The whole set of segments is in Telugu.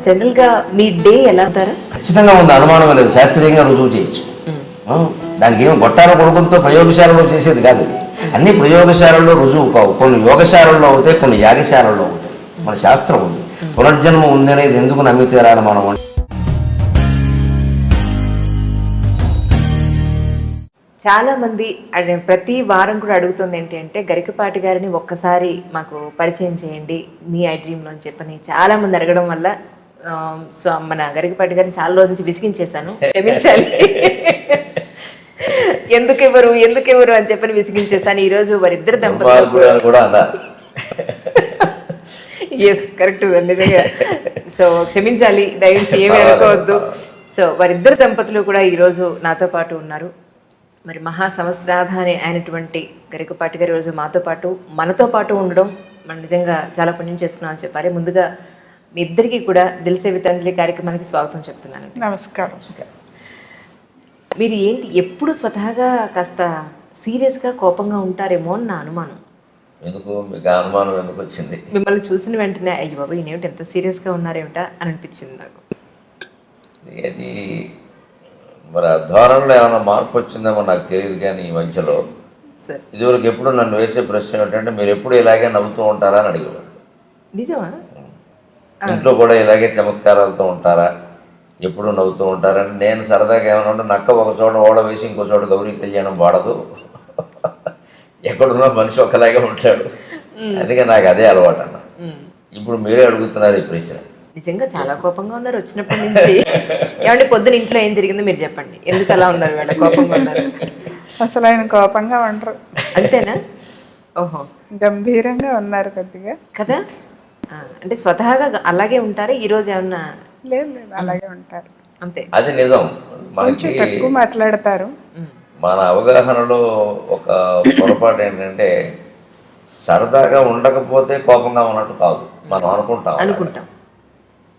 జనరల్ గా మీ డే ఎలా అంటారు? ఖచ్చితంగా ఉంది, అనుమానం లేదు, శాస్త్రీయంగా రుజువు చేయొచ్చు. దానికి ఏమో గొట్టాల కొడుకులతో ప్రయోగశాలలో చేసేది కాదు ఇది. అన్ని ప్రయోగశాలలో రుజువు కావు. కొన్ని యోగశాలలో అవుతాయి, కొన్ని యాగశాలలో అవుతాయి. మన శాస్త్రం ఉంది, పునర్జన్మ ఉంది అనేది ఎందుకు నమ్మి తీరాలి మనం. చాలా మంది ప్రతి వారం కూడా అడుగుతుంది ఏంటి అంటే గరికపాటి గారిని ఒక్కసారి మాకు పరిచయం చేయండి మీ ఐ డ్రీమ్లో అని చెప్పని చాలా మంది అడగడం వల్ల సో మన గరికపాటి గారిని చాలా రోజు నుంచి విసిగించేశాను, క్షమించాలి. ఎందుకెవరు అని చెప్పని విసిగించేశాను. ఈరోజు వారిద్దరు దంపతులు ఎస్ కరెక్ట్ నిజంగా. సో క్షమించాలి, దయచేసి ఏమీ అనుకోవద్దు. సో వారిద్దరు దంపతులు కూడా ఈరోజు నాతో పాటు ఉన్నారు. మరి మహా సంవత్సరాధాని అయినటువంటి గరికపాటి గారు ఈరోజు మనతో పాటు ఉండడం మనం నిజంగా చాలా పుణ్యం చేసుకున్నాం అని చెప్పాలి. ముందుగా మీ ఇద్దరికి కూడా దిల్ సే వితాంజలి కార్యక్రమానికి స్వాగతం చెప్తున్నాను. నమస్కారం. మీరు ఏంటి ఎప్పుడు స్వతహాగా కాస్త సీరియస్గా కోపంగా ఉంటారేమో అని నా అనుమానం. ఎందుకు మీకు అనుమానం ఎందుకు వచ్చింది? మిమ్మల్ని చూసిన వెంటనే అయ్యి బాబు ఈయనేమిటి ఎంత సీరియస్గా ఉన్నారేమిటా అని అనిపించింది నాకు. అది మరి ఆ ధోరణిలో ఏమైనా మార్పు వచ్చిందేమో నాకు తెలియదు. కానీ ఈ మధ్యలో ఇదివరకు ఎప్పుడు నన్ను వేసే ప్రశ్న ఏంటంటే మీరు ఎప్పుడు ఇలాగే నవ్వుతూ ఉంటారా అని అడిగేవారు. నిజమా? ఇంట్లో కూడా ఇలాగే చమత్కారాలతో ఉంటారా, ఎప్పుడు నవ్వుతూ ఉంటారని నేను సరదాగా ఏమైనా ఉంటే నక్క ఒక చోట ఓడ వేసి ఇంకో చోట గౌరీ కళ్యాణం వాడదు, ఎక్కడున్నా మనిషి ఒకలాగే ఉంటాడు, అందుకే నాకు అదే అలవాటు అన్న. ఇప్పుడు మీరే అడుగుతున్నారు ఈ ప్రశ్న. నిజంగా చాలా కోపంగా ఉన్నారు వచ్చినప్పటి నుంచి. ఏమంటే పొద్దున ఇంట్లో ఏం జరిగిందో మీరు చెప్పండి, ఎందుకు అలా ఉన్నారు వీళ్ళ కోపంగా ఉన్నారు? అసలు ఆయన కోపంగా ఉండరు. అంతేనా? ఓహో, గంభీరంగా ఉన్నారు కొద్దిగా కదా. అంటే స్వతహాగా అలాగే ఉంటారా? ఈ రోజు ఏమన్నా? లేదు అలాగే ఉంటారు అంతే. అది నిజం. కొంచెం తక్కువ మాట్లాడతారు. మన అవగాహనలో ఒక పొరపాటు ఏంటంటే సరదాగా ఉండకపోతే కోపంగా ఉన్నట్టు కాదు మనం అనుకుంటాం.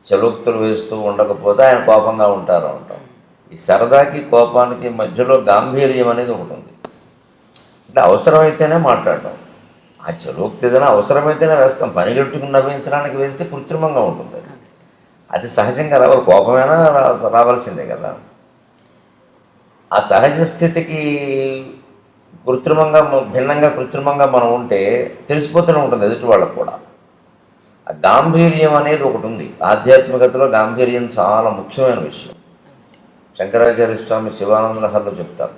చలోక్తులు వేస్తూ ఉండకపోతే ఆయన కోపంగా ఉంటారు అంటాం. ఈ సరదాకి కోపానికి మధ్యలో గాంభీర్యం అనేది ఒకటి ఉంది. అంటే అవసరమైతేనే మాట్లాడటం. ఆ చలోక్తి ఏదైనా అవసరమైతేనే వేస్తాం, పనిగట్టుకుని నవ్వించడానికి వేస్తే కృత్రిమంగా ఉంటుంది. అది సహజంగా రావాలి, కోపమైనా రావాల్సిందే కదా. ఆ సహజ స్థితికి కృత్రిమంగా మనం ఉంటే తెలిసిపోతూనే ఉంటుంది ఎదుటి వాళ్ళకు కూడా. ఆ గాంభీర్యం అనేది ఒకటి ఉంది. ఆధ్యాత్మికతలో గాంభీర్యం చాలా ముఖ్యమైన విషయం. శంకరాచార్య స్వామి శివానంద లహరిలో చెప్తారు,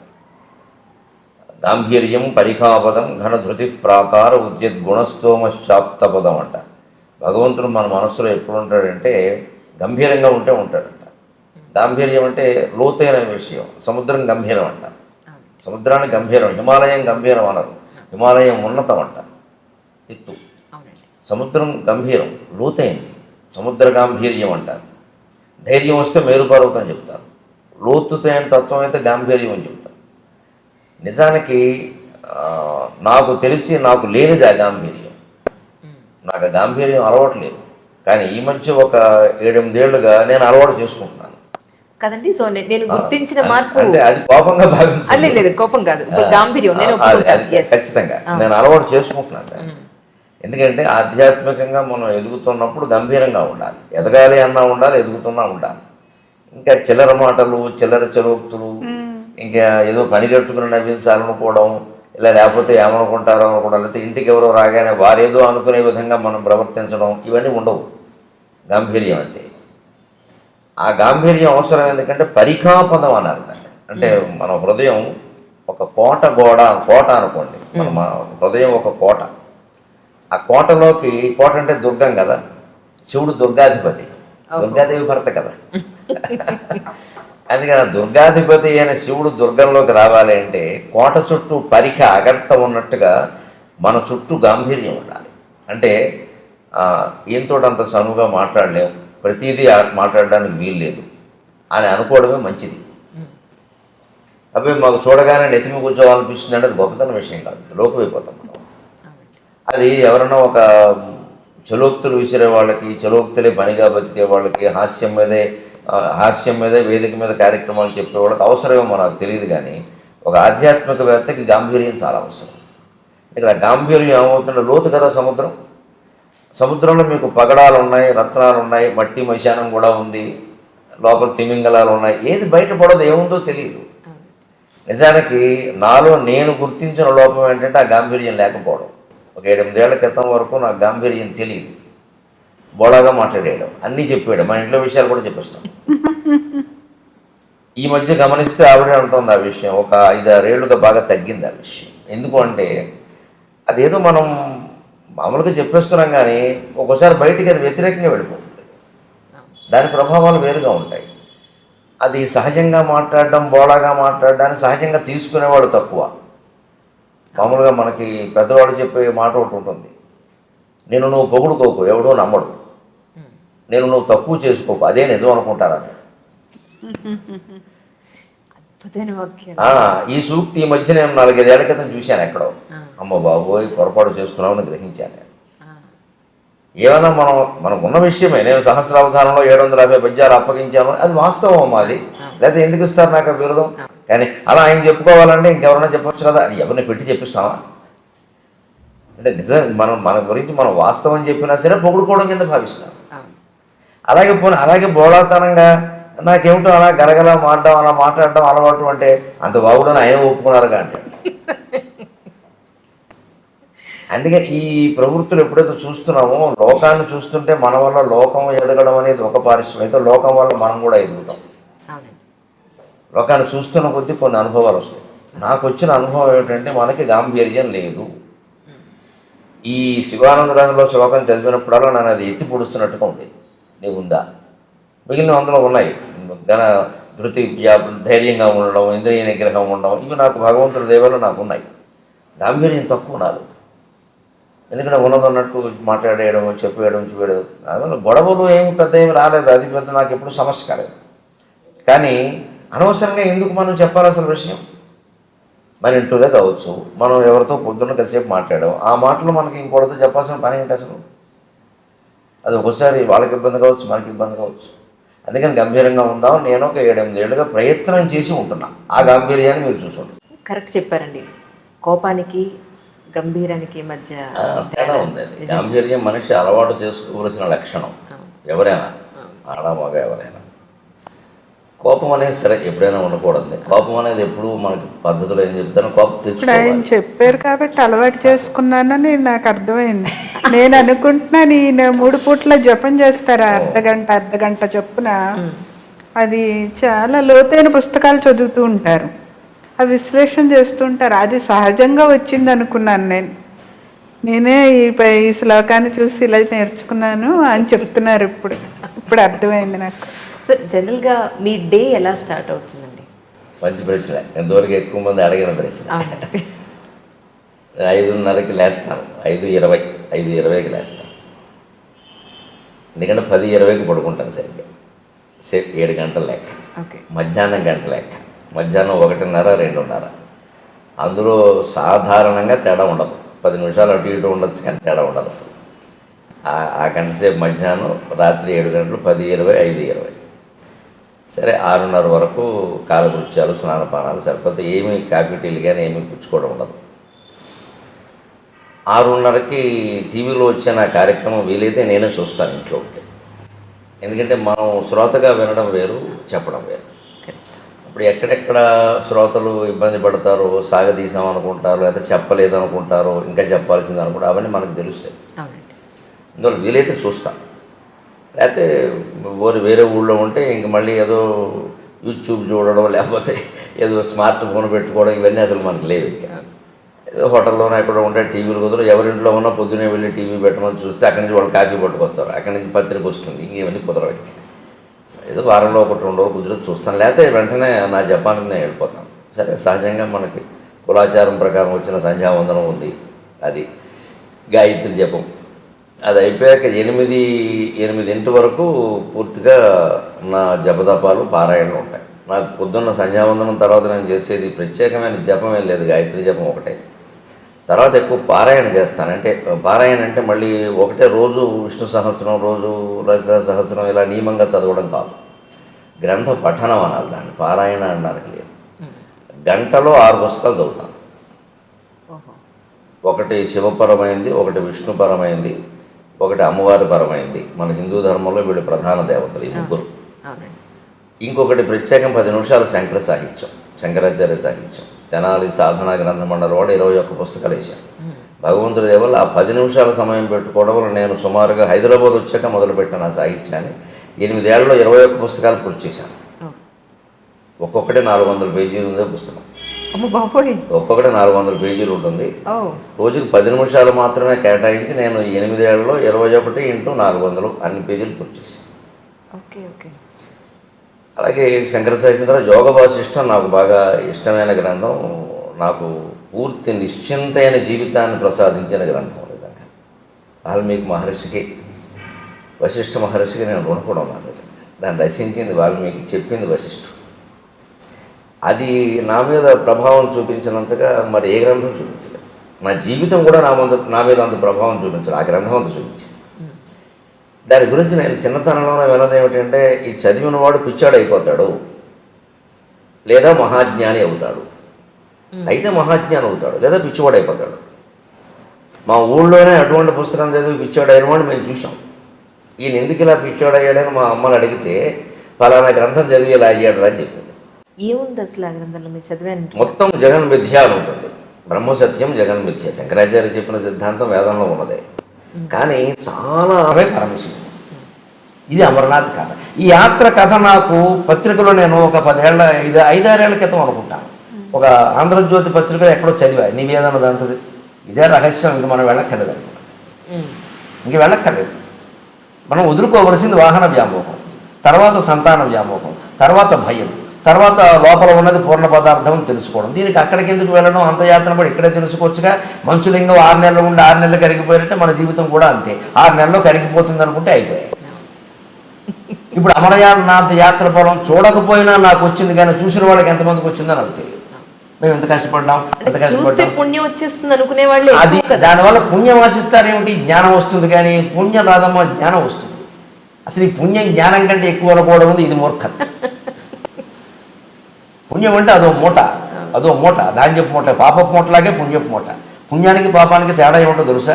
గాంభీర్యం పరిఖాపదం ఘనధృతి ప్రాకార ఉద్యద్గుణస్తోమశాప్తపదం అంట. భగవంతుడు మన మనస్సులో ఎప్పుడు ఉంటాడంటే గంభీరంగా ఉంటాడంట. గాంభీర్యం అంటే లోతైన విషయం. సముద్రం గంభీరం అంట, సముద్రాన్ని గంభీరం. హిమాలయం గంభీరం అనరు, హిమాలయం ఉన్నతం అంట, ఎత్తు. సముద్రం గంభీరం, లోతైంది, సముద్ర గాంభీర్యం అంటారు. ధైర్యం వస్తే మేరుపర్వతం చెప్తారు. లోతుతైన తత్వం అయితే గాంభీర్యం అని చెప్తారు. నిజానికి నాకు తెలిసి నాకు లేనిది ఆ గాంభీర్యం. నాకు ఆ గాంభీర్యం అలవాట్లేదు. కానీ ఈ మధ్య ఒక 7-8 ఏళ్ళుగా నేను అలవాటు చేసుకుంటున్నాను కదండి. సో నేను గుర్తించిన మార్పు అంటే అది కోపంగా భావించాలి, లేదు కోపం కాదు, గాంభీర్యం. ఖచ్చితంగా నేను అలవాటు చేసుకుంటున్నాను. ఎందుకంటే ఆధ్యాత్మికంగా మనం ఎదుగుతున్నప్పుడు గంభీరంగా ఉండాలి. ఎదగాలి అన్నా ఉండాలి, ఎదుగుతున్నా ఉండాలి. ఇంకా చిల్లర మాటలు, చిల్లర చలోక్తులు, ఇంకా ఏదో పని కట్టుకుని నవ్వించాలనుకోవడం, ఇలా లేకపోతే ఏమనుకుంటారో అనుకోవడం, లేకపోతే ఇంటికి ఎవరో రాగానే వారేదో అనుకునే విధంగా మనం ప్రవర్తించడం, ఇవన్నీ ఉండవు గాంభీర్యం అంటే. ఆ గాంభీర్యం అవసరం ఎందుకంటే పరిఖాపదం అని అర్థం. అంటే మన హృదయం ఒక కోట అనుకోండి. మన హృదయం ఒక కోట. ఆ కోటలోకి, కోట అంటే దుర్గం కదా, శివుడు దుర్గాధిపతి, దుర్గాదేవి భర్త కదా. అందుకని దుర్గాధిపతి అయిన శివుడు దుర్గంలోకి రావాలి అంటే కోట చుట్టూ పరిఖ అగర్త ఉన్నట్టుగా మన చుట్టూ గాంభీర్యం ఉండాలి. అంటే ఈయనతో అంత చనువుగా మాట్లాడలేము, ప్రతిదీ మాట్లాడడానికి వీల్లేదు అని అనుకోవడమే మంచిది. అవి మాకు చూడగానే నెత్తిమి కూర్చోవాలనిపిస్తుంది అంటే అది గొప్పతన విషయం కాదు, లోకమైపోతాం మనం. అది ఎవరైనా ఒక చలోక్తులు విసిరే వాళ్ళకి, చలోక్తులే పనిగా బతికే వాళ్ళకి, హాస్యం మీదే వేదిక మీద కార్యక్రమాలు చెప్పేవాళ్ళకి అవసరమేమో నాకు తెలియదు. కానీ ఒక ఆధ్యాత్మికవేత్తకి గాంభీర్యం చాలా అవసరం. ఇక్కడ గాంభీర్యం ఏమవుతుంటే లోతు కదా సముద్రం. సముద్రంలో మీకు పగడాలు ఉన్నాయి, రత్నాలు ఉన్నాయి, మట్టి మైశానం కూడా ఉంది, లోపల తిమింగలాలు ఉన్నాయి. ఏది బయటపడదు, ఏముందో తెలియదు. నిజానికి నాలో నేను గుర్తించిన లోపం ఏంటంటే ఆ గాంభీర్యం లేకపోవడం. ఒక 7-8 ఏళ్ల క్రితం వరకు నాకు గాంభీర్యం తెలియదు. బోళాగా మాట్లాడేయడం, అన్నీ చెప్పాడు, మన ఇంట్లో విషయాలు కూడా చెప్పేస్తాం. ఈ మధ్య గమనిస్తే ఆవిడే ఉంటుంది ఆ విషయం. ఒక 5-6 ఏళ్ళుగా బాగా తగ్గింది ఆ విషయం. ఎందుకు అంటే అదేదో మనం మామూలుగా చెప్పేస్తున్నాం, కానీ ఒక్కోసారి బయటికి అది వ్యతిరేకంగా వెళ్ళిపోతుంది. దాని ప్రభావాలు వేరుగా ఉంటాయి. అది సహజంగా మాట్లాడడం, బోళాగా మాట్లాడడాన్ని సహజంగా తీసుకునేవాడు తక్కువ. మామూలుగా మనకి పెద్దవాడు చెప్పే మాట ఒకటి ఉంటుంది, నేను నువ్వు పొగుడుకోకు, ఎవడో నమ్మడు, నేను నువ్వు తక్కువ చేసుకోకు, అదే నిజం అనుకుంటారని. ఈ సూక్తి ఈ మధ్య నేను 4-5 ఏళ్ల క్రితం చూశాను ఎక్కడో. అమ్మ బాబోయ్, పొరపాటు చేస్తున్నామని గ్రహించాను. ఏమైనా మనకు ఉన్న విషయమే. నేను సహస్రావధానంలో 750 పద్యాలు అప్పగించాను, అది వాస్తవం మాది. లేకపోతే ఎందుకు ఇస్తారు నాకు విరోధం? కానీ అలా ఆయన చెప్పుకోవాలంటే ఇంకెవరైనా చెప్పొచ్చు కదా, అని ఎవరిని పెట్టి చెప్పిస్తామా? అంటే నిజం మన గురించి మనం వాస్తవం చెప్పినా సరే పొగుడుకోవడం కింద భావిస్తాం. అలాగే బోళాతనంగా నాకేమిటో అలా గలగలా అలా మాట్లాడడం అలవాటు అంటే అంత బాగుడని ఆయన ఒప్పుకున్నారుగా అంటాడు. అందుకే ఈ ప్రవృత్తులు ఎప్పుడైతే చూస్తున్నామో, లోకాన్ని చూస్తుంటే మన వల్ల లోకం ఎదగడం అనేది ఒక పారిశ్రమ అయితే, లోకం వల్ల మనం కూడా ఎదుగుతాం. లోకాన్ని చూస్తున్న కొద్దీ కొన్ని అనుభవాలు వస్తాయి. నాకు వచ్చిన అనుభవం ఏమిటంటే మనకి గాంభీర్యం లేదు. ఈ శివానందరాజులో శ్లోకం చదివినప్పుడల్లా నన్ను అది ఎత్తి పొడుస్తున్నట్టుగా ఉండేది. నీవు ఉందా? మిగిలిన అందులో ఉన్నాయి. ధృతి, ధైర్యంగా ఉండడం, ఇంద్రియ నిగ్రహం ఉండడం, ఇవి నాకు భగవంతుడి దేవలో నాకు ఉన్నాయి. గాంభీర్యం తక్కువ నాదు. ఎందుకంటే ఉన్నదన్నట్టు మాట్లాడేయడం, చెప్పేయడం, చూడడం, దానివల్ల గొడవలు ఏమి పెద్ద ఏమి రాలేదు. అది పెద్ద నాకు ఎప్పుడు సమస్య కాలేదు. కానీ అనవసరంగా ఎందుకు మనం చెప్పాలి అసలు విషయం? మన ఇంట్లోనే కావచ్చు, మనం ఎవరితో పొద్దున్న కాసేపు మాట్లాడాం, ఆ మాటలు మనకి ఇంకోటితో చెప్పాల్సిన పని ఏంటి అసలు? అది ఒకసారి వాళ్ళకి ఇబ్బంది కావచ్చు, మనకి ఇబ్బంది కావచ్చు. అందుకని గంభీరంగా ఉందాం. నేను ఒక 7-8 ఏళ్ళుగా ప్రయత్నం చేసి ఉంటున్నా. ఆ గాంభీర్యాన్ని మీరు చూసుకోండి. కరెక్ట్ చెప్పారండి. కోపానికి గంభీరానికి మధ్య తేడా ఉంది. అది గాంభీర్యం మనిషి అలవాటు చేసుకోవలసిన లక్షణం. ఎవరైనా, ఆడ మగ ఎవరైనా. కోపం అనేది సరే ఎప్పుడైనా ఉండకూడదు. కోపం అనేది ఎప్పుడు మనకి పద్ధతులు ఏం చెప్తానో కోపం తెచ్చుకోవాలి. ఆయన చెప్పారు కాబట్టి అలవాటు చేసుకున్నానని నాకు అర్థమైంది. నేను అనుకుంటున్నాను ఈయన 3 పూట్ల జపం చేస్తారా, అర్ధగంట చొప్పున. అది చాలా లోతైన పుస్తకాలు చదువుతూ ఉంటారు, ఆ విశ్లేషణ చేస్తుంటారు. అది సహజంగా వచ్చింది అనుకున్నాను నేనే ఈ శ్లోకాన్ని చూసి ఇలా నేర్చుకున్నాను అని చెప్తున్నారు. ఇప్పుడు అర్థమైంది నాకు. సార్, జనరల్గా మీ డే ఎలా స్టార్ట్ అవుతుందండి? మంచి ప్రశ్న, ఎంతవరకు ఎక్కువ మంది అడిగిన ప్రశ్న. 5:30కి లేస్తాను, 5:20కి లేస్తాను. ఎందుకంటే 10:20కి పడుకుంటాను సరిగ్గా. 7 గంటల లెక్క, మధ్యాహ్నం గంట లెక్క, మధ్యాహ్నం 1:30, 2:30. అందులో సాధారణంగా తేడా ఉండదు. 10 నిమిషాలు అటు ఇటు ఉండొచ్చు, కానీ తేడా ఉండదు అసలు. ఆ గంట సేపు మధ్యాహ్నం, రాత్రి 7 గంటలు, 10:20, 5:20. సరే 6:30 వరకు కాలకృత్యాలు, స్నానపానాలు సరిపోతే ఏమీ కాఫీ టీలు కానీ ఏమీ పుచ్చుకోవడం ఉండదు. 6:30కి టీవీలో వచ్చే నా కార్యక్రమం వీలైతే నేనే చూస్తాను ఇంట్లో ఉంటే. ఎందుకంటే మనం శ్రోతగా వినడం వేరు, చెప్పడం వేరు. ఇప్పుడు ఎక్కడెక్కడ శ్రోతలు ఇబ్బంది పడతారో, సాగదీసాం అనుకుంటారు, లేదా చెప్పలేదు అనుకుంటారో, ఇంకా చెప్పాల్సింది అనుకుంటారు, అవన్నీ మనకు తెలుస్తాయి. అందువల్ల వీలైతే చూస్తాం. లేకపోతే వేరే ఊళ్ళో ఉంటే ఇంక మళ్ళీ ఏదో యూట్యూబ్ చూడడం, లేకపోతే ఏదో స్మార్ట్ ఫోన్ పెట్టుకోవడం, ఇవన్నీ అసలు మనకు లేవు. ఇంకా ఏదో హోటల్లోనే ఎక్కడ ఉంటే టీవీలు కుదరదు. ఎవరింట్లో ఉన్నా పొద్దునే వెళ్ళి టీవీ పెట్టమని చూస్తే అక్కడి నుంచి వాళ్ళు కాఫీ పట్టుకొస్తారు, అక్కడి నుంచి పత్రిక వస్తుంది, ఇంకేమన్నీ కుదరవు. ఏదో వారంలో 1-2 రోజులు కుదిరి చూస్తాను, లేకపోతే వెంటనే నా జపానికి నేను వెళ్ళిపోతాను. సరే, సహజంగా మనకి కులాచారం ప్రకారం వచ్చిన సంధ్యావందనం ఉంది, అది గాయత్రి జపం. అది అయిపోయాక 8 వరకు పూర్తిగా నా జపదపాలు, పారాయణలు ఉంటాయి. నాకు పొద్దున్న సంధ్యావందనం తర్వాత నేను చేసేది ప్రత్యేకమైన జపం ఏం లేదు, గాయత్రి జపం ఒకటే. తర్వాత ఎక్కువ పారాయణ చేస్తాను. అంటే పారాయణ అంటే మళ్ళీ ఒకటే రోజు విష్ణు సహస్రం, రోజు లలిత సహస్రం ఇలా నియమంగా చదవడం కాదు, గ్రంథ పఠనం అనాలి దాన్ని. పారాయణ అనడానికి లేదు. గంటలో 6 పుస్తకాలు చదువుతాను. ఒకటి శివపరమైంది, ఒకటి విష్ణుపరమైంది, ఒకటి అమ్మవారి పరమైంది. మన హిందూ ధర్మంలో వీళ్ళు ప్రధాన దేవతలు ఈ ముగ్గురు. అవునండి. ఇంకొకటి ప్రత్యేకం 10 నిమిషాలు శంకర సాహిత్యం, శంకరాచార్య సాహిత్యం. తెనాలి సాధనా గ్రంథ మండలి వాడు 21 పుస్తకాలు వేశాను. భగవంతుడి దేవల్ల ఆ 10 నిమిషాల సమయం పెట్టుకోవడం వల్ల నేను సుమారుగా హైదరాబాద్ వచ్చాక మొదలుపెట్టిన ఆ సాహిత్యాన్ని 8 ఏళ్లలో 21 పుస్తకాలు పూర్తి చేశాను. ఒక్కొక్కటి 400 పేజీలు ఉంది పుస్తకం. అమ్మ బాబోయ్. ఒక్కొక్కటి 400 పేజీలు ఉంటుంది. ఓ. రోజుకి 10 నిమిషాలు మాత్రమే కేటాయించి నేను 8 ఏళ్లలో 21 × 400 అన్ని పేజీలు పూర్తి చేశాను. Okay okay. అలాగే శంకర సాహిత్యం యోగ వాసిష్టం నాకు బాగా ఇష్టమైన గ్రంథం. నాకు పూర్తి నిశ్చింతైన జీవితాన్ని ప్రసాదించిన గ్రంథం. నిజంగా వాల్మీకి మహర్షికి, వశిష్ఠ మహర్షికి నేను రుణపడి ఉన్నాను. నిజంగా దాన్ని రచించింది వాల్మీకి, చెప్పింది వశిష్ఠుడు. అది నా మీద ప్రభావం చూపించినంతగా మరి ఏ గ్రంథం చూపించలేదు. నా జీవితం కూడా నా మీద అంత ప్రభావం చూపించలేదు. ఆ గ్రంథం అంత చూపించింది. దాని గురించి నేను చిన్నతనంలో విన్నది ఏమిటంటే, ఈ చదివినవాడు పిచ్చాడు అయిపోతాడు, లేదా మహాజ్ఞాని అవుతాడు. అయితే మహాజ్ఞాని అవుతాడు, లేదా పిచ్చివాడు అయిపోతాడు. మా ఊళ్ళోనే అటువంటి పుస్తకం చదివి పిచ్చాడు అయిన వాడు మేము చూసాం. ఈయన ఎందుకు ఇలా పిచ్చాడు అయ్యాడని మా అమ్మని అడిగితే, పలానా గ్రంథం చదివి ఇలా అయ్యాడు అని చెప్పింది. ఏముంది అసలు ఆ గ్రంథంలో మీరు చదివాను? మొత్తం జగన్ మిథ్య అని ఉంటుంది. బ్రహ్మసత్యం జగన్ మిథ్య. శంకరాచార్య చెప్పిన సిద్ధాంతం వేదంలో ఉన్నదే, కానీ చాలా పరమశివుడు. ఇది అమర్నాథ్ కథ. ఈ యాత్ర కథ నాకు పత్రికలో నేను ఒక 5-6 ఏళ్ల క్రితం అనుకుంటాను, ఒక ఆంధ్రజ్యోతి పత్రికలో ఎక్కడో చదివా. నివేదన దాంట్లో ఇదే రహస్యం, ఇంక మనం వెళ్ళక్కర్లేదు అనుకుంటాం. ఇంక వెళ్ళక్కర్లేదు. మనం వదులుకోవలసింది వాహన వ్యామోహం, తర్వాత సంతాన వ్యామోహం, తర్వాత భయం, తర్వాత లోపల ఉన్నది పూర్ణ పదార్థం అని తెలుసుకోవడం. దీనికి అక్కడికి ఎందుకు వెళ్ళడం? అంత యాత్ర కూడా ఇక్కడే తెలుసుకోవచ్చుగా. మంచులింగం 6 నెలలు ఉండి 6 నెలలు కరిగిపోయినట్టే మన జీవితం కూడా అంతే. 6 నెలల్లో కరిగిపోతుంది అనుకుంటే అయిపోయాయి. ఇప్పుడు అమరనాథ్ యాత్ర ఫలం చూడకపోయినా నాకు వచ్చింది, కానీ చూసిన వాళ్ళకి ఎంతమందికి వచ్చిందో నాకు తెలియదు. మేము ఎంత కష్టపడ్డాం, ఎంత కష్టపడ్డాం. పుణ్యం వచ్చేస్తుంది అనుకునే వాళ్ళు అది దానివల్ల పుణ్యం ఆశిస్తారేమిటి? జ్ఞానం వస్తుంది, కానీ పుణ్యం రాదమ్మా, జ్ఞానం వస్తుంది. అసలు ఈ పుణ్యం జ్ఞానం కంటే ఎక్కువ అనుకోవడం ఉంది, ఇది మూర్ఖత్వం. పుణ్యం అంటే అదో మూట, ధాన్యపు మూట, పాపపు మూటలాగే పుణ్యపు మూట. పుణ్యానికి పాపానికి తేడా ఏమిటో తెలుసా?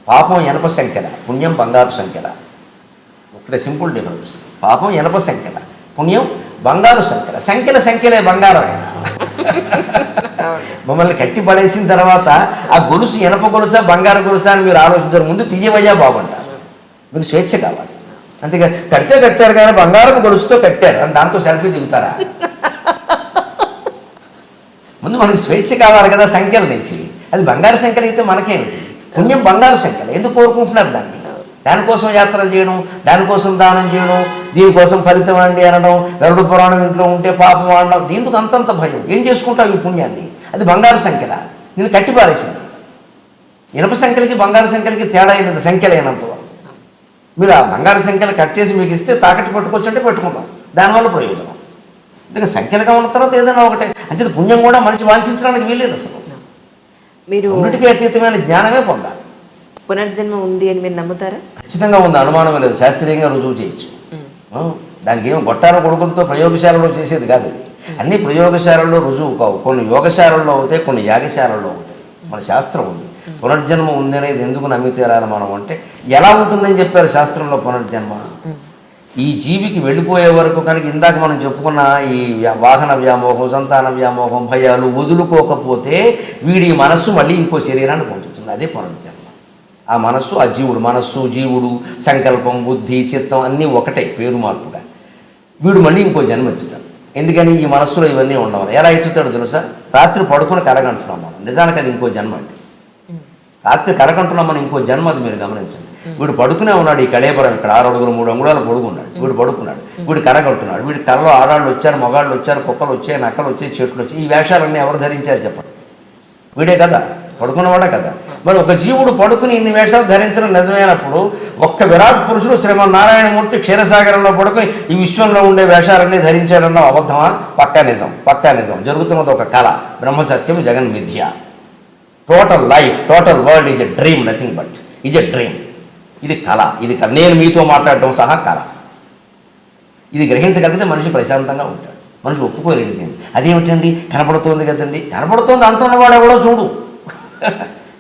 పాపం ఎనప సంఖ్యల, పుణ్యం బంగారు సంఖ్యల. ఒకటే సింపుల్ డిఫరెన్స్. పాపం ఎనప సంఖ్యల, పుణ్యం బంగారు సంఖ్యలే బంగారం అయినా. మమ్మల్ని కట్టి పడేసిన తర్వాత ఆ గొలుసు ఎనప గొలుసా బంగారు గొలుసా అని మీరు ఆలోచించారు. ముందు తీయవయ్యా బాగుంటారు, మీకు స్వేచ్ఛ కావాలి. అంతేగా కడితే కట్టారు, కానీ బంగారం గొలుసుతో కట్టారు అని దాంతో సెల్ఫీ దిగుతారా? ముందు మనకు స్వేచ్ఛ కావాలి కదా సంఖ్యల నుంచి. అది బంగారు సంఖ్యలు అయితే మనకేమిటి? పుణ్యం బంగారు సంఖ్యలు. ఎందుకు కోరుకుంటున్నారు దాన్ని? దానికోసం యాత్రలు చేయడం, దానికోసం దానం చేయడం, దీనికోసం ఫలితం అండి అనడం, గరుడ పురాణం ఇంట్లో ఉంటే పాపం అనడం, దీనికి అంతంత భయం. ఏం చేసుకుంటావు ఈ పుణ్యాన్ని? అది బంగారు సంఖ్యల, నేను కట్టిపారేసింది. ఇనప సంఖ్యలకి బంగారు సంఖ్యలకి తేడా అయినది సంఖ్యలైనంత. మీరు ఆ బంగారు సంఖ్యలు కట్ చేసి మీకు ఇస్తే తాకట్టు పెట్టుకోవచ్చంటే పెట్టుకుందాం, దానివల్ల ప్రయోజనం. అందుకే సంఖ్యలుగా ఉన్న తర్వాత ఏదైనా ఒకటే. అంతే పుణ్యం కూడా మనిషి వాంఛించడానికి వీలేదు. అసలు మీరు అన్నిటికీ అతీతమైన జ్ఞానమే పొందాలి. పునర్జన్మ ఉంది అని మీరు నమ్ముతారా? ఖచ్చితంగా ఉంది, అనుమానం లేదు. శాస్త్రీయంగా రుజువు చేయొచ్చు. దానికి ఏమో గొట్టాల కొడుకులతో ప్రయోగశాలలో చేసేది కాదు. ఇది అన్ని ప్రయోగశాలల్లో రుజువు కావు. కొన్ని యోగశాలల్లో అవుతాయి, కొన్ని యాగశాలల్లో అవుతాయి. మన శాస్త్రం ఉంది. పునర్జన్మ ఉంది అనేది ఎందుకు నమ్మి తీరాలి మనం అంటే, ఎలా ఉంటుందని చెప్పారు శాస్త్రంలో పునర్జన్మ. ఈ జీవికి వెళ్ళిపోయే వరకు కనుక ఇందాక మనం చెప్పుకున్న ఈ వాహన వ్యామోహం, సంతాన వ్యామోహం, భయాలు వదులుకోకపోతే వీడి మనస్సు మళ్ళీ ఇంకో శరీరాన్ని పొందుతుంది. అదే పునర్జన్మ. ఆ మనస్సు, ఆ జీవుడు, మనస్సు జీవుడు, సంకల్పం, బుద్ధి, చిత్తం అన్నీ ఒకటే, పేరు మార్పుగా. వీడు మళ్ళీ ఇంకో జన్మ ఎత్తుతాడు. ఎందుకని? ఈ మనస్సులో ఇవన్నీ ఉండవాలి. ఎలా ఎత్తుతాడు తెలుసా? రాత్రి పడుకుని కలగంటున్నాం మనం, నిజానికి అది ఇంకో జన్మ అండి. రాత్రి కలగంటున్నాం మనం, ఇంకో జన్మ. అది మీరు గమనించండి. వీడు పడుకునే ఉన్నాడు, ఈ కళేబరం ఇక్కడ 6 అడుగులు 3 అంగుళాలు పొడుగున్నాడు. వీడు పడుకున్నాడు, వీడు కలగంటున్నాడు. వీడి కళలో ఆడాళ్ళు వచ్చారు, మగాళ్ళు వచ్చారు, కుక్కలు వచ్చాయి, నక్కలు వచ్చాయి, చెట్లు వచ్చాయి. ఈ వేషాలన్నీ ఎవరు ధరించారు చెప్పండి? వీడే కదా, పడుకున్నవాడే కదా. మరి ఒక జీవుడు పడుకుని ఇన్ని వేషాలు ధరించడం నిజమైనప్పుడు, ఒక్క విరాట్ పురుషుడు శ్రీమన్నారాయణమూర్తి క్షీరసాగరంలో పడుకుని ఈ విశ్వంలో ఉండే వేషాలన్నీ ధరించాడన్న అబద్ధమా? పక్కా నిజం. జరుగుతున్నది ఒక కళ. బ్రహ్మసత్యం జగన్ మిథ్య. Total life, total world is a dream, nothing but is a dream. ఇది కళ. నేను మీతో మాట్లాడటం సహా కళ. ఇది గ్రహించగలిగితే మనిషి ప్రశాంతంగా ఉంటాడు. మనిషి ఒప్పుకోలేనిది. అదేమిటండి? కనపడుతోంది కదండి. కనపడుతోంది అంటున్నవాడు ఎవడో చూడు.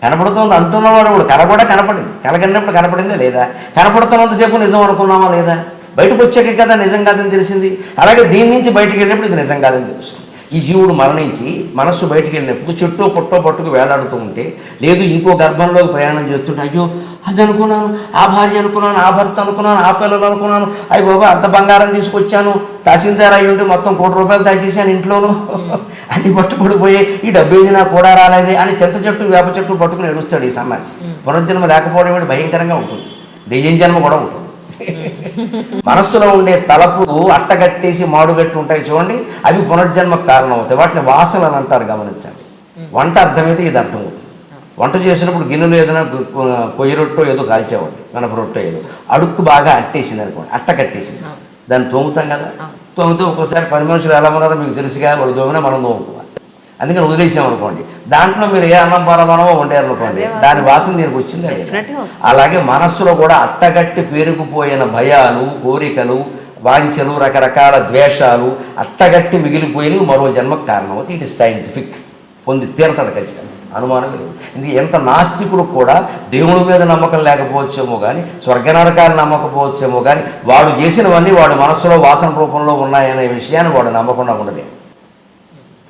కనపడుతుంది అంటున్నవాడు కూడా కనపడింది. కలగన్నప్పుడు కనపడిందా లేదా? కనపడుతున్నంతసేపు నిజం అనుకున్నామా లేదా? బయటకు వచ్చాక కదా నిజం కాదని తెలిసింది. అలాగే దీని నుంచి బయటకు వెళ్ళినప్పుడు ఇది నిజం కాదని తెలుస్తుంది. ఈ జీవుడు మరణించి మనస్సు బయటికి వెళ్ళినప్పుడు చెట్టో పుట్టో పట్టుకు వేలాడుతూ ఉంటే, లేదు ఇంకో గర్భంలోకి ప్రయాణం చేస్తుంటే, అయ్యో అది అనుకున్నాను, ఆ భార్య అనుకున్నాను, ఆ భర్త అనుకున్నాను, ఆ పిల్లలు అనుకున్నాను, అయ్యి బాబా అంత బంగారం తీసుకొచ్చాను, తహసీల్దార్ అయ్యి ఉంటే మొత్తం ₹1,00,00,000 దాచేసాను ఇంట్లోనూ, అన్ని పట్టుబడిపోయి ఈ డబ్బేది నాకు కూడా రాలేదే అని చింత చెట్టు వేప చెట్టు పట్టుకుని ఏడుస్తాడు ఈ సన్నాసి. పునర్జన్మ లేకపోవడం ఏమిటి భయంకరంగా ఉంటుంది. దెయ్యం జన్మ కూడా ఉంటుంది. మనస్సులో ఉండే తలపులు అట్టగట్టేసి మాడుగట్టి ఉంటాయి చూడండి, అవి పునర్జన్మకు కారణం అవుతాయి. వాటిని వాసనలు అని అంటారు, గమనించండి. వంట అర్థమైతే ఇది అర్థం అవుతుంది. వంట చేసినప్పుడు గిన్నెలు ఏదైనా కొయ్య రొట్టో ఏదో కాల్చేవాడి, గణప రొట్టో ఏదో అడుక్కు బాగా అట్టేసింది అనుకోండి, అట్ట కట్టేసింది, దాన్ని తోముతాం కదా. తోమితే ఒక్కోసారి పని మనుషులు ఎలా ఉన్నారో మీకు తెలుసుగా, వాళ్ళు తోమినా మనం తోముకోవాలి. అందుకని వదిలేసాం అనుకోండి, దాంట్లో మీరు ఏ అన్నం పరమానమో వండారనుకోండి, దాని వాసన దీనికి వచ్చిందా లేదా? అలాగే మనస్సులో కూడా అట్టగట్టి పేరుకుపోయిన భయాలు, కోరికలు, వాంఛలు, రకరకాల ద్వేషాలు అట్టగట్టి మిగిలిపోయినవి మరో జన్మకు కారణం అవుతాయి. ఇట్ ఇస్ సైంటిఫిక్, పొంది తీరతాడు ఖచ్చితంగా, అనుమానం లేదు. ఇది ఎంత నాస్తికుడు కూడా దేవుడి మీద నమ్మకం లేకపోవచ్చేమో కానీ, స్వర్గనరకాన్ని నమ్మకపోవచ్చేమో కానీ, వాడు చేసినవన్నీ వాడు మనస్సులో వాసన రూపంలో ఉన్నాయనే విషయాన్ని వాడు నమ్మకుండా ఉండలేదు.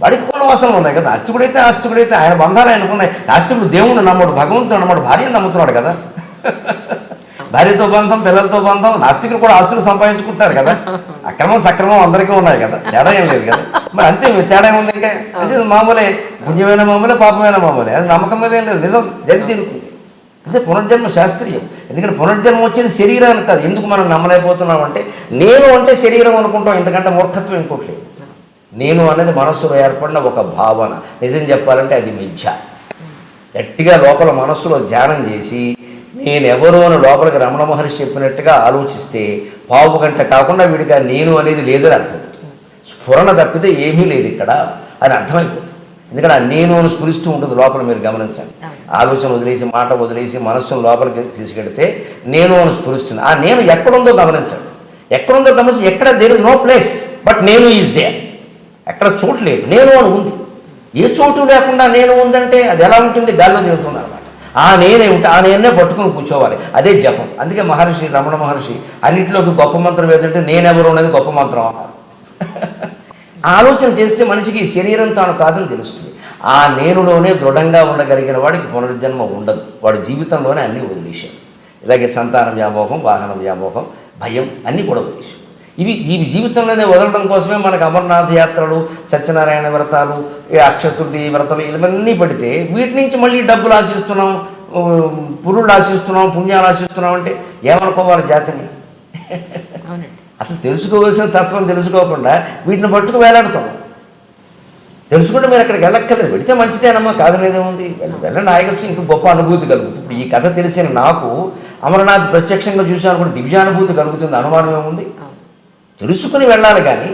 వాడికి కొన్ని వాసనలు ఉన్నాయి కదా. ఆస్తికుడైతే ఆయన బంధాలు ఆయనకున్నాయి. నాస్తికుడు దేవుణ్ణి నమ్మడు, భగవంతుడు నమ్మడు, భార్యను నమ్ముతున్నాడు కదా. భార్యతో బంధం, పిల్లలతో బంధం. నాస్తికులు కూడా ఆస్తులు సంపాదించుకుంటున్నారు కదా. అక్రమం సక్రమం అందరికీ ఉన్నాయి కదా, తేడా ఏం లేదు కదా. మరి అంతే, తేడా ఏముంది? ఇంకా అంటే మామూలే, పుణ్యమైన మామూలే, పాపమైన మామూలే. అది నమ్మకం మీద ఏం లేదు, నిజం జరిగి తీరుతుంది. అంటే పునర్జన్మ శాస్త్రీయం. ఎందుకంటే పునర్జన్మ వచ్చేది శరీరానికి కాదు. ఎందుకు మనం నమ్మలేకపోతున్నాం అంటే, నేను అంటే శరీరం అనుకుంటాం. ఎందుకంటే మూర్ఖత్వం ఇంకోట్లేదు. నేను అనేది మనస్సులో ఏర్పడిన ఒక భావన. నిజం చెప్పాలంటే అది మిథ్య. గట్టిగా లోపల మనస్సులో ధ్యానం చేసి నేనెవరు అని లోపలికి రమణ మహర్షి చెప్పినట్టుగా ఆలోచిస్తే పావు గంట కాకుండా వీడికి నేను అనేది లేదని అర్థం. స్ఫురణ తప్పితే ఏమీ లేదు ఇక్కడ అని అర్థమైపోతుంది. ఎందుకంటే ఆ నేను అని స్ఫురిస్తూ ఉంటుంది లోపల, మీరు గమనించండి. ఆలోచన వదిలేసి, మాట వదిలేసి మనస్సును లోపలికి తీసుకెడితే నేను అని స్ఫురిస్తుంది. ఆ నేను ఎక్కడుందో గమనించండి. ఎక్కడుందో గమనించి, ఎక్కడ there is no place but నేను ఈజ్ దేర్. ఎక్కడ చోటు లేదు, నేను అని ఉంది. ఏ చోటు లేకుండా నేను ఉందంటే అది ఎలా ఉంటుంది? గాల్లో తిరుగుతుంది అనమాట. ఆ నేనే ఉంటే ఆ నేనే పట్టుకుని కూర్చోవాలి, అదే జపం. అందుకే మహర్షి, రమణ మహర్షి అన్నింటిలోకి గొప్ప మంత్రం ఏదంటే నేనెవరు అనేది గొప్ప మంత్రం అన్నారు. ఆలోచన చేస్తే మనిషికి శరీరం తాను కాదని తెలుస్తుంది. ఆ నేనులోనే దృఢంగా ఉండగలిగిన వాడికి పునర్జన్మ ఉండదు. వాడి జీవితంలోనే అన్నీ వదిలేశాడు. ఇలాగే సంతాన వ్యామోహం, వాహన వ్యామోహం, భయం అన్నీ కూడా వదిలేశాడు. ఈ జీవితంలోనే వదలడం కోసమే మనకు అమర్నాథ్ యాత్రలు, సత్యనారాయణ వ్రతాలు, అక్షతృతి వ్రతాలు ఇవన్నీ పడితే వీటి నుంచి మళ్ళీ డబ్బులు ఆశిస్తున్నాం, పురుళ్ళు ఆశిస్తున్నాం, పుణ్యాలు ఆశిస్తున్నాం అంటే ఏమనుకోవాలి జాతిని? అసలు తెలుసుకోవాల్సిన తత్వం తెలుసుకోకుండా వీటిని పట్టుకు వేలాడుతాం. తెలుసుకుంటే మీరు అక్కడికి వెళ్ళక్కర్లేదు, వెళితే మంచిదేనమ్మా, కాదనేదేముంది, వెళ్ళండి, ఆగచ్చు, ఇంక గొప్ప అనుభూతి కలుగుతుంది. ఇప్పుడు ఈ కథ తెలిసిన నాకు అమరనాథ్ ప్రత్యక్షంగా చూసాను కూడా దివ్యానుభూతి కలుగుతుంది, అనుమానం ఏముంది? తెలుసుకుని వెళ్ళాలి. కానీ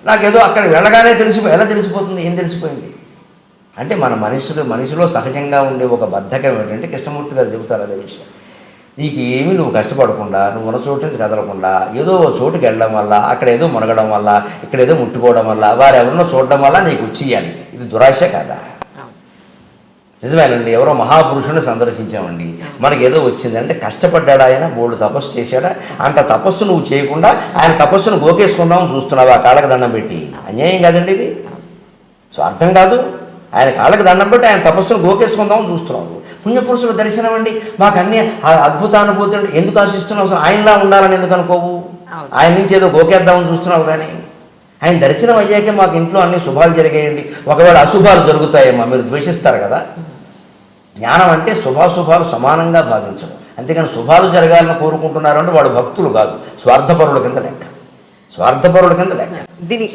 నాకేదో అక్కడ వెళ్ళగానే ఎలా తెలిసిపోతుంది? ఏం తెలిసిపోయింది అంటే మన మనిషిలో సహజంగా ఉండే ఒక బద్ధకం ఏంటంటే, కృష్ణమూర్తి గారు చెబుతారు అదే విషయం. నీకు ఏమీ నువ్వు కష్టపడకుండా, నువ్వు ఉన్న చోటు నుంచి కదలకుండా, ఏదో చోటుకి వెళ్ళడం వల్ల, అక్కడ ఏదో మునగడం వల్ల, ఇక్కడ ఏదో ముట్టుకోవడం వల్ల, వారెవరినో చూడడం వల్ల నీకు వచ్చేయాలి. ఇది దురాశ కాదా? నిజమేనండి. ఎవరో మహాపురుషుని సందర్శించామండి, మనకి ఏదో వచ్చింది అంటే కష్టపడ్డాడు ఆయన, బోల్డు తపస్సు చేశాడా? అంత తపస్సు నువ్వు చేయకుండా ఆయన తపస్సును గోకేసుకుందామని చూస్తున్నావు ఆ కాళ్ళకి దండం పెట్టి. అన్యాయం కాదండి ఇది, స్వార్థం కాదు. ఆయన కాళ్ళకి దండం పెట్టి ఆయన తపస్సును గోకేసుకుందామని చూస్తున్నావు. పుణ్యపురుషుల దర్శనం అండి, మాకు అన్ని అద్భుతానుభూతి అండి, ఎందుకు ఆశిస్తున్నావు? అసలు ఆయనలా ఉండాలని ఎందుకు అనుకోవు? ఆయన నుంచి ఏదో గోకేద్దామని చూస్తున్నావు. కానీ ఆయన దర్శనం అయ్యాకే మాకు ఇంట్లో అన్ని శుభాలు జరిగాయండి. ఒకవేళ అశుభాలు జరుగుతాయేమో మీరు ద్వేషిస్తారు కదా. జ్ఞానం అంటే శుభాశుభాలు సమానంగా భావించడం. అంతేకాని శుభాలు జరగాలని కోరుకుంటున్నారు అంటే వాడు భక్తులు కాదు, స్వార్థపరుల కింద లెక్క.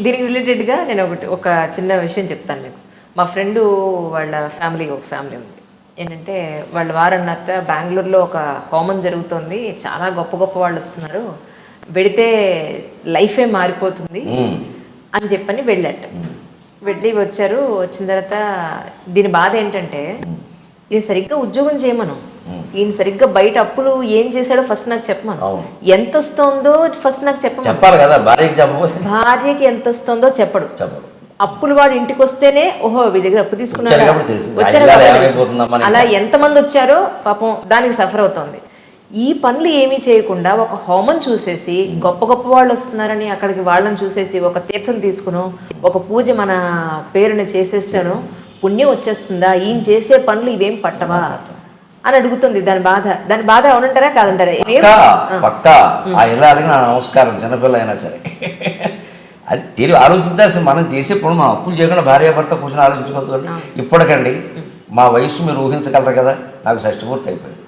దీనికి రిలేటెడ్గా నేను ఒక చిన్న విషయం చెప్తాను మీకు. మా ఫ్రెండు వాళ్ళ ఫ్యామిలీ ఉంది. ఏంటంటే వాళ్ళ వారన్నట్ట బెంగళూరులో ఒక హోమం జరుగుతుంది, చాలా గొప్ప గొప్ప వాళ్ళు వస్తున్నారు, వెడితే లైఫే మారిపోతుంది అని చెప్పని వెళ్ళాట. వెళ్ళి వచ్చారు. వచ్చిన తర్వాత దీని బాధ ఏంటంటే, ఈయన సరిగ్గా ఉద్యోగం చేయమను, ఈయన సరిగ్గా బయట అప్పులు ఏం చేశాడో ఫస్ట్ నాకు చెప్పమను, ఎంత వస్తుందో ఫస్ట్ నాకు చెప్పాలి కదా. భార్యకి ఎంత వస్తుందో చెప్పడు. అప్పులు వాడు ఇంటికి వస్తేనే ఓహో వీడి దగ్గర అప్పు తీసుకున్నారా వచ్చారు కాబట్టి తెలిసింది. వచ్చారు ఇలా కాబట్టి ఏమైపోతుందమ్మా అని. అలా ఎంతమంది వచ్చారో పాపం దానికి సఫర్ అవుతోంది. ఈ పనులు ఏమీ చేయకుండా ఒక హోమం చూసేసి గొప్ప గొప్ప వాళ్ళు వస్తున్నారని అక్కడికి వాళ్ళని చూసేసి ఒక తీర్థం తీసుకును ఒక పూజ మన పేరుని చేసేస్తాను పుణ్యం వచ్చేస్తుందా, ఈయన చేసే పనులు ఇవేం పట్టవా అని అడుగుతుంది. దాని బాధ అవునంటారా కాదంటారా? పక్కా ఆ ఇలా అడిగిన నమస్కారం, చిన్నపిల్ల అయినా సరే అది తెలివి ఆలోచించాల్సి. మనం చేసే పనులు మనం అప్పులు చేయకుండా భార్యాభర్త కూర్చొని ఆలోచించుకోవచ్చు. ఇప్పటికండి మా వయసు మీరు ఊహించగలరు కదా, నాకు షష్టి పూర్తి అయిపోయింది.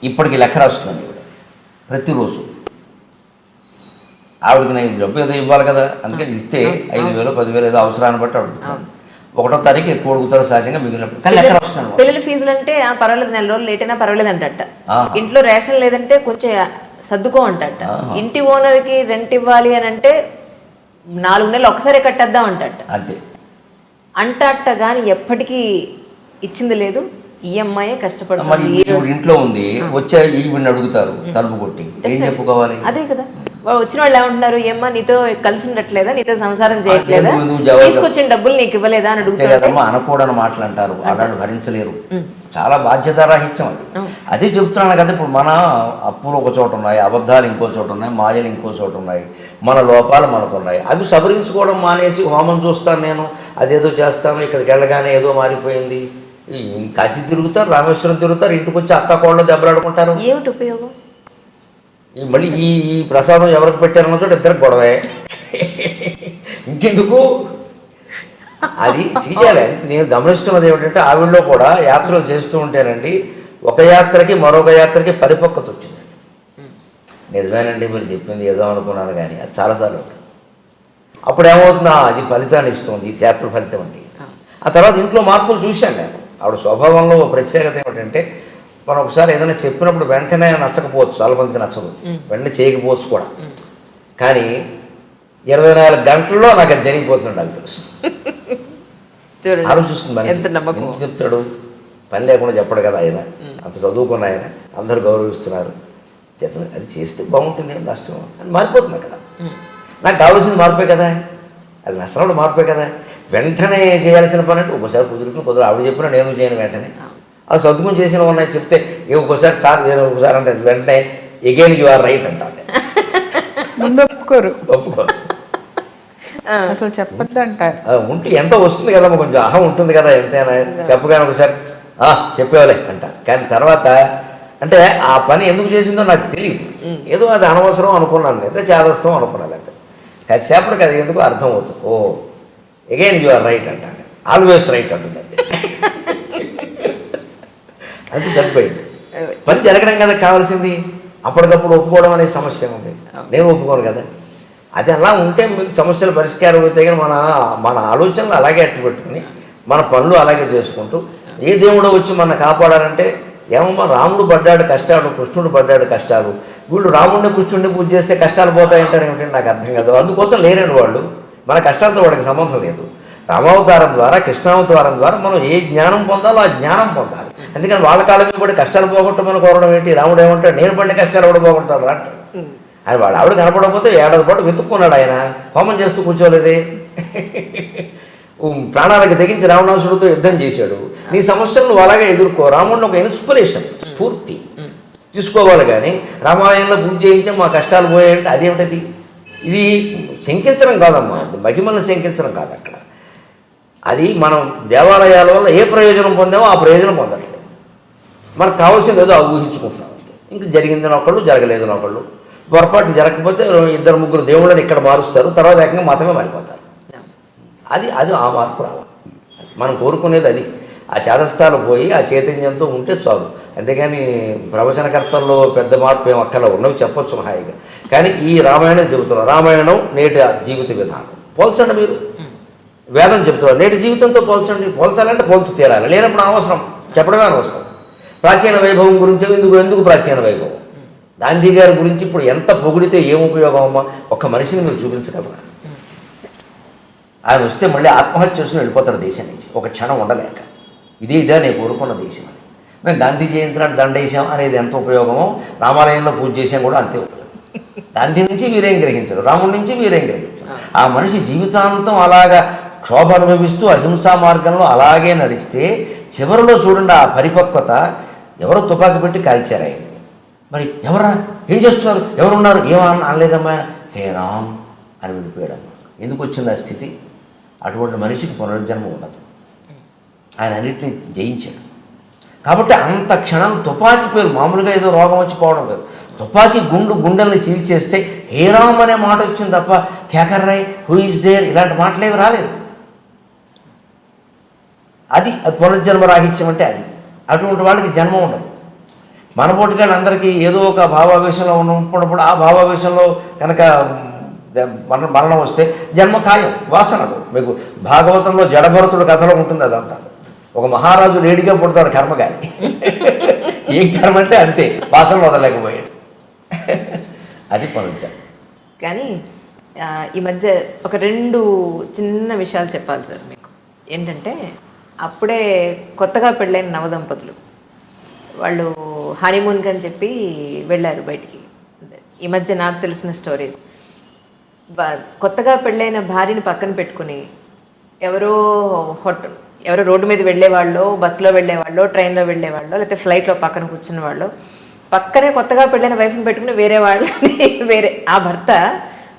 ఇప్పటికి లెక్క రాస్తున్నాను ఇవిడ ప్రతిరోజు. ఆవిడకి నేను డబ్బు ఏదో ఇవ్వాలి కదా, అందుకని ఇస్తే 5,000 10,000 ఏదో అవసరాన్ని బట్టి అడుగుతాను. 1వ తారీఖు ఎక్కువ అడుగుతారు సహజంగా, మిగిలినప్పుడు కానీ లెక్క రాస్తున్నాను. పిల్లల ఫీజులు అంటే పర్వాలేదు, నెల రోజులు లేట్ అయినా పర్వాలేదు అంటట. ఇంట్లో రేషన్ లేదంటే కొంచెం సర్దుకో అంటట. ఇంటి ఓనర్కి రెంట్ ఇవ్వాలి అని అంటే 4 నెలలు ఒకసారి కట్టేద్దాం అంటట. అంతే అంటట కానీ ఎప్పటికీ ఇచ్చింది లేదు. ఈఎంఐ మరి కష్టపడుతుంది. ఇప్పుడు ఇంట్లో ఉంది, వచ్చే ఈవిని అడుగుతారు తలుపు కొట్టి, ఏం చెప్పుకోవాలి? అదే కదా, వాళ్ళు వచ్చిన వాళ్ళు ఏమంటున్నారు, ఏమ్మా నీతో కలిసి ఉండట్లేదా, నీతో సంసారం చేయట్లేదా, నువ్వు జవాబు తీసుకొచ్చిన డబ్బులు నీకు ఇవ్వలేదా అని అడుగుతారు. కదమ్మా, అనకూడని మాటలు అంటారు, ఆడాళ్ళు భరించలేరు. చాలా బాధ్యతారాహిత్యం అది. అదే చెప్తున్నాను కదా, ఇప్పుడు మన అప్పులు ఒక చోట ఉన్నాయి, అబద్ధాలు ఇంకో చోట ఉన్నాయి, మాయలు ఇంకో చోట ఉన్నాయి, మన లోపాలు మనకు ఉన్నాయి. అవి సవరించుకోవడం మానేసి హోమం చూస్తాను నేను, అదేదో చేస్తాను, ఇక్కడికి వెళ్ళగానే ఏదో మారిపోయింది. కాశీ తిరుగుతారు, రామేశ్వరం తిరుగుతారు, ఇంటికి వచ్చి అత్తాకోళ్ళు దెబ్బలాడుకుంటారు. ఏమిటి ఉపయోగం? మళ్ళీ ఈ ప్రసాదం ఎవరికి పెట్టారన్న చోట ఇద్దరికి గొడవే. ఇంకెందుకు అది చేయాలి. నేను గమనిస్తున్నది ఏమిటంటే ఆవిడలో కూడా యాత్రలు చేస్తూ ఉంటేనండి, ఒక యాత్రకి మరొక యాత్రకి పరిపక్వత వచ్చిందండి. నిజమేనండి మీరు చెప్పింది ఏదో అనుకున్నాను కానీ అది చాలాసార్లు. అప్పుడు ఏమవుతుందా, అది ఫలితాన్ని ఇస్తుంది, ఈ యాత్ర ఫలితం అండి. ఆ తర్వాత ఇంట్లో మార్పులు చూశాను నేను. ఆవిడ స్వభావంలో ప్రత్యేకత ఏమిటంటే, మనం ఒకసారి ఏదైనా చెప్పినప్పుడు వెంటనే నచ్చకపోవచ్చు, చాలా మందికి నచ్చదు, వెంటనే చేయకపోవచ్చు కూడా. కానీ 24 గంటల్లో నాకు అది జరిగిపోతుంది, అది తెలుసు. ఆలోచిస్తుంది మనిషి, ఎందుకు చెప్తాడు, పని లేకుండా చెప్పడు కదా ఆయన, అంత చదువుకున్న ఆయన, అందరూ గౌరవిస్తున్నారు, అది చేస్తే బాగుంటుంది, ఏం నష్టం అని మారిపోతుంది అక్కడ. నాకు కావాల్సింది మార్పే కదా, అది నష్టం మార్పే కదా. వెంటనే చేయాల్సిన పని అంటే ఒకసారి కుదురుతుంది, ఆవిడ చెప్పినా నేను చేయను వెంటనే. అది సర్దుకుని చేసిన ఉన్నాయి చెప్తే ఒక్కోసారి చాలు, నేను ఒకసారి అంటే వెంటనే ఎగైన్ యు ఆర్ రైట్ అంటాను. ఒప్పుకోరు అసలు చెప్పద్దు అంటారు. ఉంటే ఎంత వస్తుంది కదా, కొంచెం అహం ఉంటుంది కదా, ఎంతైనా చెప్పగానే ఒకసారి చెప్పేవాళ్ళే అంట. కానీ తర్వాత అంటే ఆ పని ఎందుకు చేసిందో నాకు తెలియదు, ఏదో అది అనవసరం అనుకున్నాను, లేదా చేదస్తాం అనుకున్నాను. అయితే కాసేపటికి అది ఎందుకు అర్థం అవుతుంది, ఓ ఎగైన్ యు ఆర్ రైట్ అంటాను, ఆల్వేస్ రైట్ అంటుంది. అంతే సరిపోయింది. పని జరగడం కదా కావాల్సింది, అప్పటికప్పుడు ఒప్పుకోవడం అనే సమస్య ఉంది, నేను ఒప్పుకోను కదా. అది అలా ఉంటే మీకు సమస్యలు పరిష్కారం అవుతాయి. కానీ మన ఆలోచనలు అలాగే అట్టు పెట్టుకుని మన పనులు అలాగే చేసుకుంటూ ఏ దేవుడో వచ్చి మన కాపాడాలంటే ఏమమ్మా, రాముడు పడ్డాడు కష్టాలు, కృష్ణుడు పడ్డాడు కష్టాలు, వీళ్ళు రాముడిని కృష్ణుడిని పూజ చేస్తే కష్టాలు పోతాయంటారు ఏమిటంటే నాకు అర్థం కాదు. అందుకోసం లేరండి వాళ్ళు, మన కష్టాలతో వాడికి సంబంధం లేదు. రామావతారం ద్వారా, కృష్ణావతారం ద్వారా మనం ఏ జ్ఞానం పొందాలో ఆ జ్ఞానం పొందాలి. అందుకని వాళ్ళ కాలం మీద పడి కష్టాలు పోగొట్టమని కోరడం ఏంటి? రాముడు ఏమంటాడు, నేను పడిన కష్టాలు కూడా పోగొడతాడు అంటాడు. ఆయన వాడు ఆవిడ కనపడకపోతే 7 ఏడాది పాటు వెతుక్కున్నాడు, ఆయన హోమం చేస్తూ కూర్చోలేదే. ప్రాణాలకు తెగించి రావణాసుడితో యుద్ధం చేశాడు. నీ సమస్యలు నువ్వు అలాగే ఎదుర్కో. రాముడిని ఒక ఇన్స్పిరేషన్, స్ఫూర్తి తీసుకోవాలి. కానీ రామాలయంలో పూజ చేయించాం మా కష్టాలు పోయాయంటే అదేమిటది? ఇది శంకించడం కాదమ్మా, మహిమలను శంకించడం కాదు అక్కడ. అది మనం దేవాలయాల వల్ల ఏ ప్రయోజనం పొందామో ఆ ప్రయోజనం పొందట్లేదు. మనకు కావాల్సింది ఏదో ఊహించుకుంటున్నాం అంతే. ఇంక జరిగిందని ఒకళ్ళు, జరగలేదని ఒకళ్ళు. పొరపాటు జరగకపోతే 2 3 దేవుళ్ళని ఇక్కడ మారుస్తారు, తర్వాత ఏకంగా మతమే మారిపోతారు. అది ఆ మార్పు రావాలి. మనం కోరుకునేది అది. ఆ చేదస్థాలు పోయి ఆ చైతన్యంతో ఉంటే చాలు. అంతేగాని ప్రవచనకర్తల్లో పెద్ద మార్పు ఏం అక్కల ఉన్నవి చెప్పొచ్చు హాయిగా. కానీ ఈ రామాయణం చెబుతున్నారు, రామాయణం నేటి జీవిత విధానం పోల్చండి. మీరు వేదం చెబుతున్నారు, నేటి జీవితంతో పోల్చండి. పోల్చాలంటే పోల్చి తీరాలి, లేనప్పుడు అనవసరం, చెప్పడమే అనవసరం. ప్రాచీన వైభవం గురించి ఎందుకు ప్రాచీన వైభవం? గాంధీ గారి గురించి ఇప్పుడు ఎంత పొగిడితే ఏం ఉపయోగం అమ్మా? ఒక్క మనిషిని మీరు చూపించగలరా? ఆయన వస్తే మళ్ళీ ఆత్మహత్య చేసుకుని వెళ్ళిపోతాడు దేశం నుంచి, ఒక క్షణం ఉండలేక. ఇదే నేను కోరుకున్న దేశం అని. మేము గాంధీ జయంతి నాడు దండేశాం అనేది ఎంత ఉపయోగమో, రామాలయంలో పూజ చేసాం కూడా అంతే ఉపయోగం. గాంధీ నుంచి వీరేం గ్రహించరు, రాముడి నుంచి వీరేం గ్రహించరు. ఆ మనిషి జీవితాంతం అలాగా క్షోభ అనుభవిస్తూ అహింసా మార్గంలో అలాగే నడిస్తే చివరిలో చూడండి ఆ పరిపక్వత, ఎవరో తుపాకీ పెట్టి కాల్చారు ఆయన్ని. మరి ఎవరా, ఏం చేస్తున్నారు, ఎవరున్నారు, అనలేదమ్మా, హే రామ్ అని వెళ్ళిపోయాడమ్మా. ఎందుకు వచ్చింది ఆ స్థితి? అటువంటి మనిషికి పునర్జన్మ ఉండదు. ఆయన అన్నింటినీ జయించాడు. కాబట్టి అంత క్షణం తుపాకీ పేరు మామూలుగా ఏదో రోగం వచ్చి పోవడం కాదు, తుపాకీ గుండెల్ని చీల్చేస్తే హే రామ్ అనే మాట వచ్చింది తప్ప కేకర్ రాయ్, హూ ఇస్ దేర్, ఇలాంటి మాటలేవి రాలేదు. అది పునర్జన్మ రాహిత్యం అంటే అది. అటువంటి వాళ్ళకి జన్మ ఉండదు. మన పోటీగాళ్ళందరికీ ఏదో ఒక భావావేశంలో ఉన్నప్పుడు ఆ భావావేశంలో కనుక మరణం వస్తే జన్మ ఖాయం, వాసనలు. మీకు భాగవతంలో జడభరతుడు కథలో ఉంటుంది అదంతా. ఒక మహారాజు లేడిగా పుడతాడు కర్మ, కానీ ఏం కర్మ అంటే అంతే, వాసన వదలలేకపోయాడు. అది పునర్జన్మ. కానీ ఈ మధ్య ఒక 2 చిన్న విషయాలు చెప్పాలి సార్ మీకు. ఏంటంటే అప్పుడే కొత్తగా పెళ్ళైన నవదంపతులు వాళ్ళు హనీమూన్కి అని చెప్పి వెళ్ళారు బయటికి. ఈ మధ్య నాకు తెలిసిన స్టోరీ. కొత్తగా పెళ్ళైన భార్యని పక్కన పెట్టుకుని ఎవరో రోడ్డు మీద వెళ్ళేవాళ్ళు, బస్సులో వెళ్ళేవాళ్ళు, ట్రైన్లో వెళ్ళేవాళ్ళు, లేకపోతే ఫ్లైట్లో పక్కన కూర్చున్న వాళ్ళు, పక్కనే కొత్తగా పెళ్ళైన వైఫ్ని పెట్టుకుని ఆ భర్త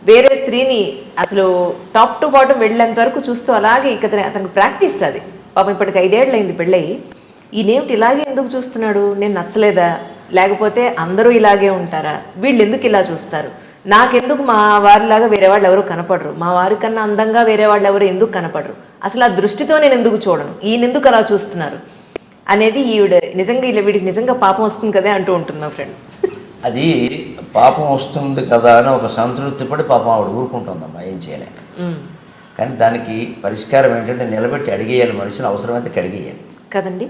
వేరే స్త్రీని అసలు టాప్ టు బాటమ్ వెళ్ళేంత వరకు చూస్తూ అలాగే అతనికి ప్రాక్టీస్ అది. పాపం ఇప్పటికి 5 ఏళ్ళు అయింది పెళ్ళయి. ఈయనేమిటి ఇలాగే ఎందుకు చూస్తున్నాడు, నేను నచ్చలేదా, లేకపోతే అందరూ ఇలాగే ఉంటారా, వీళ్ళు ఎందుకు ఇలా చూస్తారు, నాకెందుకు మా వారిలాగా వేరే వాళ్ళు ఎవరు కనపడరు, మా వారి కన్నా అందంగా వేరే వాళ్ళు ఎవరు ఎందుకు కనపడరు, అసలు ఆ దృష్టితో నేను ఎందుకు చూడను, ఈయన ఎందుకు అలా చూస్తున్నారు అనేది వీడికి నిజంగా పాపం వస్తుంది కదా అంటూ ఉంటుంది మా ఫ్రెండ్. అది పాపం వస్తుంది కదా అని ఒక సంతృప్తి పడి పాపం ఆవిడ ఊరుకుంటుందమ్మా, ఏం చేయలేక. కానీ దానికి పరిష్కారం ఏంటంటే నిలబెట్టి అడిగేయాలి, మనుషులు అవసరమైతే అడిగేయాలి కదండి.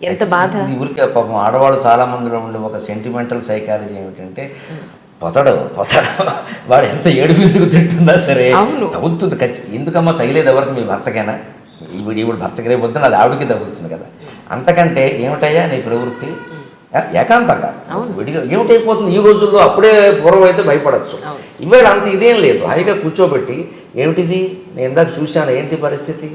ఎంత బాధ. ఇది ఊరికే పాపం ఆడవాళ్ళు చాలా మందిలో ఉండే ఒక సెంటిమెంటల్ సైకాలజీ ఏమిటంటే పొతడు వాడు ఎంత ఏడుపించుకు తింటున్నా సరే తగులుతుంది ఖచ్చితంగా. ఎందుకమ్మా తగిలేదు ఎవరికి, మీ భర్తకైనా, ఈవిడ భర్తకి రేపొద్దున అది ఆవిడకి తగులుతుంది కదా. అంతకంటే ఏమిటయ్యా నీ ప్రవృత్తి, ఏకాంతంగా విడిగా ఏమిటైపోతుంది ఈ రోజుల్లో. అప్పుడే పూర్వం అయితే భయపడచ్చు, ఇవాళ అంత ఇదేం లేదు. హాయిగా కూర్చోబెట్టి ఏమిటిది, నేను ఇందాక చూశాను, ఏంటి పరిస్థితి.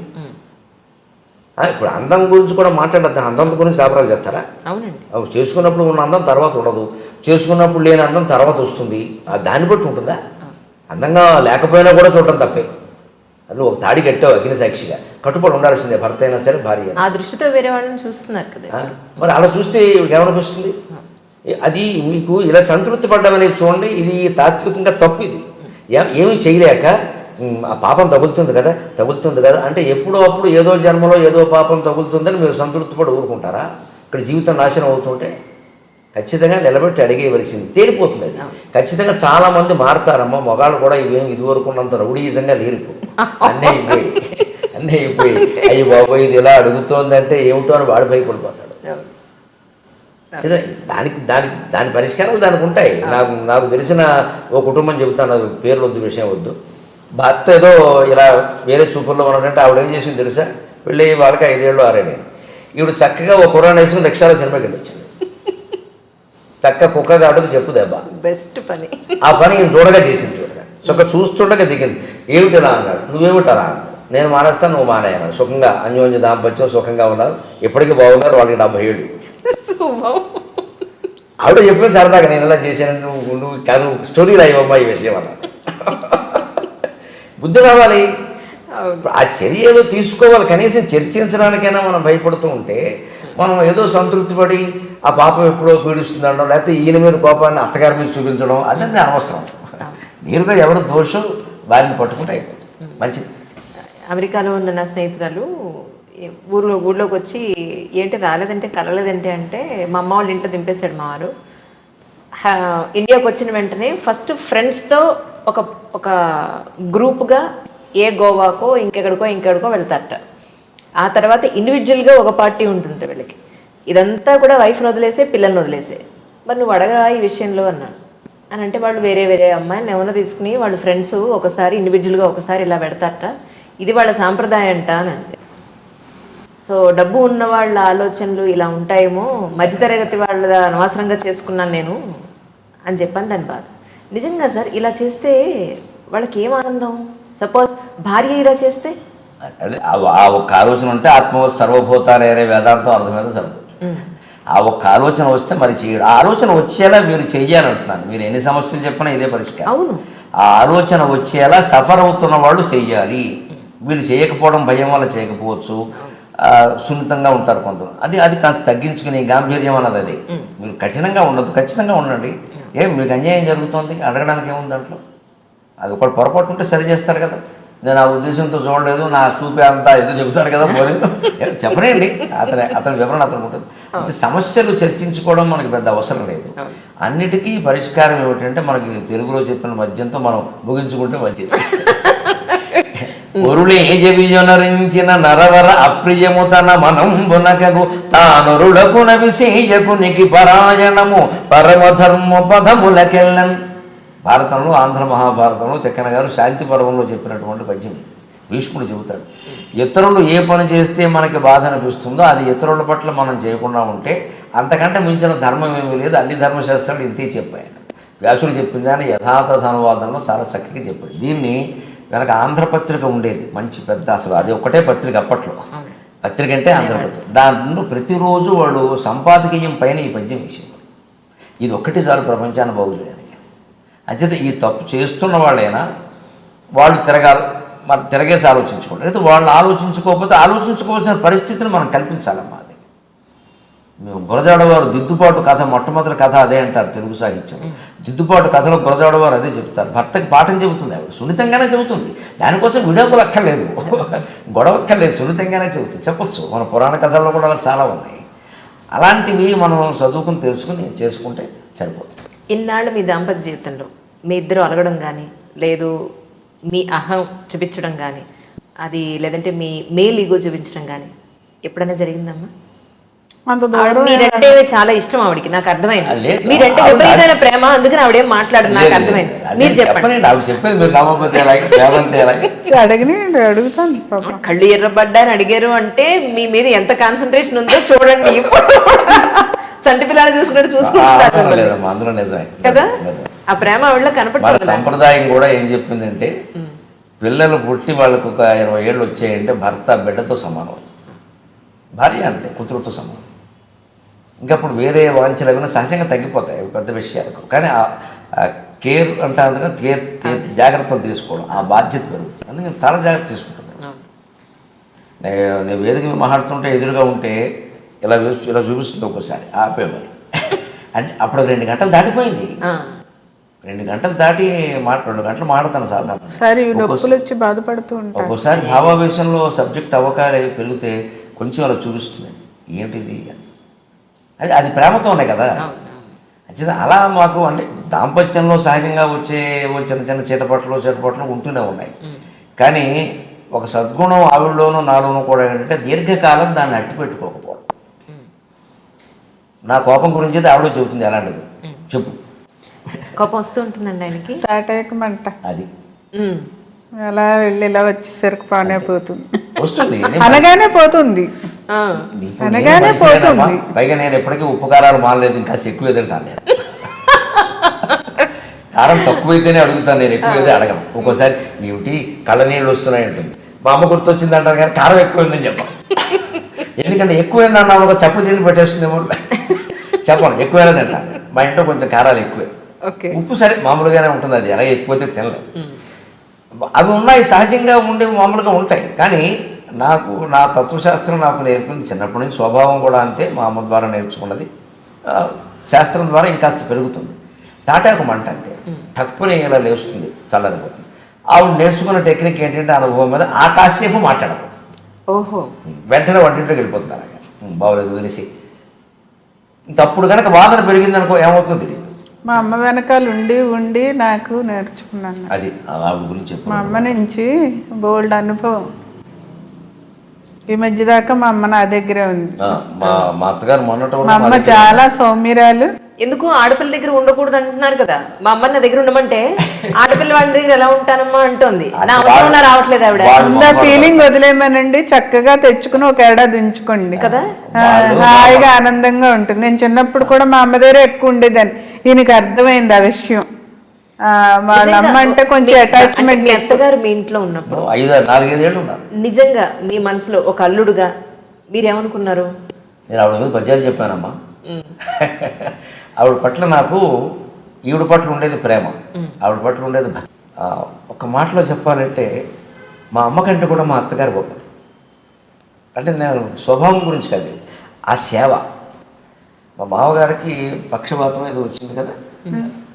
ఇప్పుడు అందం గురించి కూడా మాట్లాడద్దు, అందం గురించి కాపురాలు చేస్తారా? అవునండి. చేసుకున్నప్పుడు ఉన్న అందం తర్వాత ఉండదు, చేసుకున్నప్పుడు లేని అందం తర్వాత వస్తుంది. దాన్ని బట్టి ఉంటుందా? అందంగా లేకపోయినా కూడా చూడటం తప్పే. అది ఒక తాడి కట్టావు అగ్ని సాక్షిగా, కట్టుబడి ఉండాల్సిందే, భర్త అయినా సరే భార్య. ఆ దృష్టితో వేరే వాళ్ళని చూస్తున్నారు కదా. మరి అలా చూస్తే ఏమనిపిస్తుంది? అది మీకు ఇలా సంతృప్తి పడ్డం అనేది చూడండి, ఇది తాత్వికంగా తప్పు. ఇది ఏమీ చేయలేక ఆ పాపం తగులుతుంది కదా అంటే ఎప్పుడో అప్పుడు ఏదో జన్మలో ఏదో పాపం తగులుతుందని మీరు సంతృప్తి పడి ఊరుకుంటారా? ఇక్కడ జీవితం నాశనం అవుతుంటే ఖచ్చితంగా నిలబెట్టి అడిగేయవలసింది, తేలిపోతుంది అది. ఖచ్చితంగా చాలామంది మారుతారమ్మా, మగాళ్ళు కూడా ఇదివరకున్నంత రౌడీజంగా లేరిపో, అన్నీ అయిపోయి అయ్యి బాబోయ్ ఇది ఇలా అడుగుతోందంటే ఏమిటో అని వాడు భయపడిపోతాడు. దాని పరిష్కారాలు దానికి ఉంటాయి. నాకు తెలిసిన ఓ కుటుంబం చెబుతాను, పేర్లు వద్దు, విషయం వద్దు. భర్త ఏదో ఇలా వేరే చూపుల్లో ఉన్నాడంటే ఆవిడ ఏం చేసింది తెలుసా, పెళ్ళి వాళ్ళకి 5 ఏళ్ళు 6 ఏళ్ళు. ఈవిడ చక్కగా ఒక కుర్రాన్ని వేసుకుని రిక్షాలో సినిమాకి వెళ్ళి వచ్చింది. చక్క కుక్క గాడుకు చెప్పు దెబ్బ, బెస్ట్ పని. ఆ పని ఈయన చూడగా చేసింది, చక్క చూస్తుండగా దిగింది. ఏమిటి ఇలా అన్నాడు, నువ్వేమిటి అలా అన్నాడు, నేను మానేస్తాను నువ్వు మానేయన్నాడు. సుఖంగా అన్యోన్య దాంపత్యం సుఖంగా ఉన్నారు, ఇప్పటికీ బాగున్నారు, వాళ్ళకి 70 ఏళ్ళు. ఆవిడ చెప్పిన సరదాగా నేను ఇలా చేశాను, నువ్వు స్టోరీ రాయవమ్మా ఈ విషయం అన్నా. బుద్ధి రావాలి, ఆ చర్య ఏదో తీసుకోవాలి. కనీసం చర్చించడానికైనా మనం భయపడుతూ ఉంటే మనం ఏదో సంతృప్తి పడి ఆ పాపం ఎప్పుడో పీడిస్తుందనడం, లేకపోతే ఈయన మీద కోపాన్ని అత్తగారి మీద చూపించడం, అదంతా అనవసరం. నేరుగా ఎవరు దోషం వారిని పట్టుకుంటే అయిపోతుంది, మంచిది. అమెరికాలో ఉన్న నా స్నేహితురాలు ఊళ్ళోకి వచ్చి ఏంటి రాలేదంటే కలలేదంటే అంటే మా అమ్మ వాళ్ళ ఇంట్లో దింపేశాడు మా వారు. ఇండియాకి వచ్చిన వెంటనే ఫస్ట్ ఫ్రెండ్స్తో ఒక గ్రూప్గా గోవాకో ఇంకెక్కడికో వెళ్తారట. ఆ తర్వాత ఇండివిజువల్గా ఒక పార్టీ ఉంటుంది వీళ్ళకి. ఇదంతా కూడా వైఫ్ని వదిలేసే, పిల్లల్ని వదిలేసే. మరి నువ్వు అడగరా ఈ విషయంలో అన్నాను. అని అంటే వాళ్ళు వేరే అమ్మాయిని ఏమైనా తీసుకుని వాళ్ళు ఫ్రెండ్స్ ఒకసారి ఇండివిజువల్గా ఒకసారి ఇలా పెడతారట, ఇది వాళ్ళ సాంప్రదాయం అంట అని అంటే. సో డబ్బు ఉన్న వాళ్ళ ఆలోచనలు ఇలా ఉంటాయేమో, మధ్యతరగతి వాళ్ళ అనవసరంగా చేసుకున్నాను నేను అని చెప్పాను దాని బాధ. నిజంగా సార్ ఇలా చేస్తే వాళ్ళకి ఏం ఆనందం? సపోజ్ భార్య ఇలా చేస్తే అంటే ఆ ఒక్క ఆలోచన ఉంటే ఆత్మవత్ సర్వభూతాలే వేదాంతం అర్థమైతే సరిపోతుంది. ఆ ఒక్క ఆలోచన వస్తే మరి చేయడు. ఆ ఆలోచన వచ్చేలా మీరు చెయ్యాలంటున్నాను. మీరు ఎన్ని సమస్యలు చెప్పినా ఇదే పరిష్కారం. అవును, ఆ ఆలోచన వచ్చేలా సఫర్ అవుతున్న వాళ్ళు చెయ్యాలి. వీళ్ళు చేయకపోవడం భయం వల్ల చేయకపోవచ్చు, సున్నితంగా ఉంటారు కొందరు. అది కాస్త తగ్గించుకుని గాంభీర్యం అన్నది అది. మీరు కఠినంగా ఉండదు, ఖచ్చితంగా ఉండండి. మీకు అన్యాయం జరుగుతుంది అడగడానికి ఏముంది దాంట్లో? అది ఒకటి పొరపాటు ఉంటే సరి చేస్తారు కదా. నేను ఆ ఉద్దేశంతో చూడలేదు, నా చూపే అంతా ఎదురు చెబుతారు కదా, పోలేదు చెప్పనండి. అతని వివరణ అతను ఉంటుంది. సమస్యలు చర్చించుకోవడం మనకి పెద్ద అవసరం లేదు. అన్నిటికీ పరిష్కారం ఏమిటంటే మనకి తెలుగులో చెప్పిన మధ్యంతో మనం ముగించుకుంటే మంచిది. ఒరులే జవిజొనరించిన నరవర అప్రియము తన మనంబునకగు తానురుడకున విశేయకునికి పరాయణము పరమధర్మ పదములకెళ్ళన్. భారతంలో, ఆంధ్ర మహాభారతంలో తిక్కన గారు శాంతి పర్వంలో చెప్పినటువంటి పద్యం భీష్ముడు చెబుతాడు. ఇతరులు ఏ పని చేస్తే మనకి బాధ అనిపిస్తుందో అది ఇతరుల పట్ల మనం చేయకుండా ఉంటే అంతకంటే మించిన ధర్మం ఏమీ లేదు. అన్ని ధర్మశాస్త్రాలు ఇంతే చెప్పాయన. వ్యాసుడు చెప్పింది అని యథాతథ అనువాదంలో చాలా చక్కగా చెప్పాడు. దీన్ని వెనక ఆంధ్రపత్రిక ఉండేది, మంచి పెద్ద, అసలు అది ఒక్కటే పత్రిక అప్పట్లో. పత్రిక అంటే ఆంధ్రపత్రిక. దాంట్లో ప్రతిరోజు వాళ్ళు సంపాదకీయం పైన ఈ పద్యం వేసేవారు. ఇది ఒక్కటి చాలు ప్రపంచాన్ని బాగు చేయడానికి. అంచేత ఈ తప్పు చేస్తున్న వాళ్ళైనా వాళ్ళు మనం తిరగేసి ఆలోచించుకోండి. అయితే వాళ్ళు ఆలోచించుకోకపోతే ఆలోచించుకోవాల్సిన పరిస్థితిని మనం కల్పించాలమ్మా. అది మేము గురజాడవారు దిద్దుబాటు కథ, మొట్టమొదటి కథ అదే అంటారు తెలుగు సాహిత్యం. దిద్దుబాటు కథలో గురజాడవారు అదే చెప్తారు. భర్తకి పాఠం చెబుతుంది, ఆవిడ సున్నితంగానే చెబుతుంది. దానికోసం విడాకులు అక్కర్లేదు, గొడవ అక్కర్లేదు, సున్నితంగానే చెబుతుంది. చెప్పొచ్చు, మన పురాణ కథల్లో కూడా అలా చాలా ఉన్నాయి. అలాంటివి మనం చదువుకుని తెలుసుకుని చేసుకుంటే సరిపోతుంది. ఇన్నాళ్ళు మీ దాంపత్య జీవితంలో మీ ఇద్దరు అలగడం కానీ, లేదు మీ అహం చూపించడం కానీ, అది లేదంటే మీ మేల్ ఈగో చూపించడం కానీ ఎప్పుడైనా జరిగిందమ్మా? అంత దూరం మీరంటే చాలా ఇష్టం ఆవిడకి, నాకు అర్థమైంది. లేదు, మీరంటే విపరీతమైన ప్రేమ, అందుకని ఆవిడేం మాట్లాడదు, నాకు అర్థమైంది. మీరు చెప్పండి. ఆవిడ చెప్పేది మీరు నమ్మకపోతే అడిగిన అడుగుతాను. పాపం కళ్ళు ఎర్రబడ్డాని అడిగారు అంటే మీ మీద ఎంత కాన్సన్ట్రేషన్ ఉందో చూడండి. చంటి పిల్లలు చూసుకున్నట్టు చూసుకుంటున్నారు అందులో నిజమే కదా. ఆ ప్రేమ ఆవిడలో కనపడుతుంది. సంప్రదాయం కూడా ఏం చెప్పిందంటే పిల్లలు పుట్టి వాళ్ళకు ఒక 20 ఏళ్ళు వచ్చాయంటే భర్త బిడ్డతో సమానం, భార్య అంతే కూతురుతో సమానం. ఇంకప్పుడు వేరే వాంఛలు ఏమైనా సహజంగా తగ్గిపోతాయి పెద్ద విషయాలకు. కానీ ఆ కేర్ అంటే కేర్ జాగ్రత్తలు తీసుకోవడం, ఆ బాధ్యత పెరుగుతుంది. అందుకని చాలా జాగ్రత్త తీసుకుంటున్నాను. నేను వేదిక మాట్లాడుతుంటే ఎదురుగా ఉంటే ఇలా చూపిస్తుంది ఒక్కోసారి ఆపేమని. అంటే అప్పుడు 2 గంటలు దాటిపోయింది. 2 గంటలు దాటి 2 గంటలు మాట్లాడతాను సాధారణ. ఒక్కోసారి భావావేశంలో సబ్జెక్ట్ అవకాశం పెరిగితే కొంచెం అలా చూపిస్తుంది, ఏంటిది అని. అది ప్రేమతో ఉన్నాయి కదా. అంటే అలా మాకు అంటే దాంపత్యంలో సహజంగా వచ్చే చిన్న చిన్న చీటపట్లు ఉంటూనే ఉన్నాయి. కానీ ఒక సద్గుణం ఆవిడలోనూ నాలోనూ కూడా ఏంటంటే దీర్ఘకాలం దాన్ని అట్టి పెట్టుకోకపోవడం. నా కోపం గురించి అయితే ఆవిడ చెబుతుంది, ఎలాంటిది చెప్పు. కోపం వస్తూ ఉంటుందండి ఆయనకి, తాటేకమంట. అది అలా వెళ్ళి ఇలా వచ్చేసరికి పానే పోతుంది, వస్తుంది, అనగానే పోతుంది, అనగానే పోతుంది. పైగా నేను ఎప్పటికీ ఉప్పు కారాలు మానలేదు, ఇంకా ఎక్కువ తింటాను నేను. కారం తక్కువైతేనే అడుగుతాను నేను, ఎక్కువైతే అడగను. ఒక్కోసారి ఏమిటి కళ్ళ నీళ్ళు వస్తున్నాయి ఉంటుంది, మా అమ్మ గుర్తొచ్చింది అంటారు కానీ కారం ఎక్కువైందని చెప్పాను. ఎందుకంటే ఎక్కువైందన్నా ఒక చెప్పు తిండి పెట్టేస్తుందేమో చెప్పను, ఎక్కువైనా తింటాను. మా ఇంట్లో కొంచెం కారాలు ఎక్కువే, ఉప్పు సరే మామూలుగానే ఉంటుంది, అది ఎలా ఎక్కువైతే తినలేదు. అవి ఉన్నాయి, సహజంగా ఉండేవి మామూలుగా ఉంటాయి. కానీ నా తత్వశాస్త్రం నాకు నేర్పింది చిన్నప్పటి నుంచి, స్వభావం కూడా అంతే, మా అమ్మ ద్వారా నేర్చుకున్నది. శాస్త్రం ద్వారా ఇంకాస్త పెరుగుతుంది. తాటాకు మంట అంతే, తక్కువనే ఇలా లేస్తుంది, చల్లనిపోతుంది. ఆవిడ నేర్చుకున్న టెక్నిక్ ఏంటంటే అనుభవం మీద ఆ కాసేపు మాట్లాడదు, వెంటనే వంటింట్లోకి వెళ్ళిపోతుంది. అలాగా బాగోలేదు వదిలేసి. ఇంకప్పుడు కనుక వాదన పెరిగిందనుకో ఏమవుతుందో తెలియదు. మా అమ్మ వెనకాల ఉండి ఉండి నాకు నేర్చుకున్నాను. అది ఆవిడ గురించి చెప్పు. మా అమ్మ నుంచి బోల్డ్ అనుభవం. ఈ మధ్య దాకా మా అమ్మ నా దగ్గరే ఉంది. మా అత్తగారు మొన్నట మా అమ్మ చాలా సౌమ్యరాలు. ఎందుకు ఆడపిల్ల దగ్గర ఉండకూడదు అంటున్నారు కదా, మా అమ్మ నా దగ్గర ఉండమంటే ఆడపిల్ల వాళ్ళ దగ్గర ఎలా ఉంటానమ్మా అంటుంది. నా అవసరం రావట్లేదు ఆవిడ. ఫీలింగ్ వదిలేమనండి, చక్కగా తెచ్చుకుని ఒక ఏడాది ఉంచుకోండి కదా, హాయిగా ఆనందంగా ఉంటుంది. నేను చిన్నప్పుడు కూడా మా అమ్మ దగ్గర ఎక్కువ ఉండేదాన్ని. ఈయనకి అర్థమైంది ఆ విషయం. వాళ్ళ అమ్మ అంటే కొంచెం అటాచ్మెంట్. మీ అత్తగారు మీ ఇంట్లో ఉన్నప్పుడు 4-5 ఏళ్ళు ఉన్నారు. నిజంగా మీ మనసులో ఒక అల్లుడుగా మీరేమనుకున్నారు? నేను ఆవిడ మీద పద్యాలు చెప్పానమ్మా. ఆవిడ పట్ల నాకు ఈవిడ పట్ల ఉండేది ప్రేమ, ఆవిడ పట్ల ఉండేది భక్తి. ఒక మాటలో చెప్పాలంటే మా అమ్మ కంటే కూడా మా అత్తగారు గొప్పది. అంటే నేను స్వభావం గురించి కాదు, ఆ సేవ. మా మామగారికి పక్షపాతం ఏదో వచ్చింది కదా,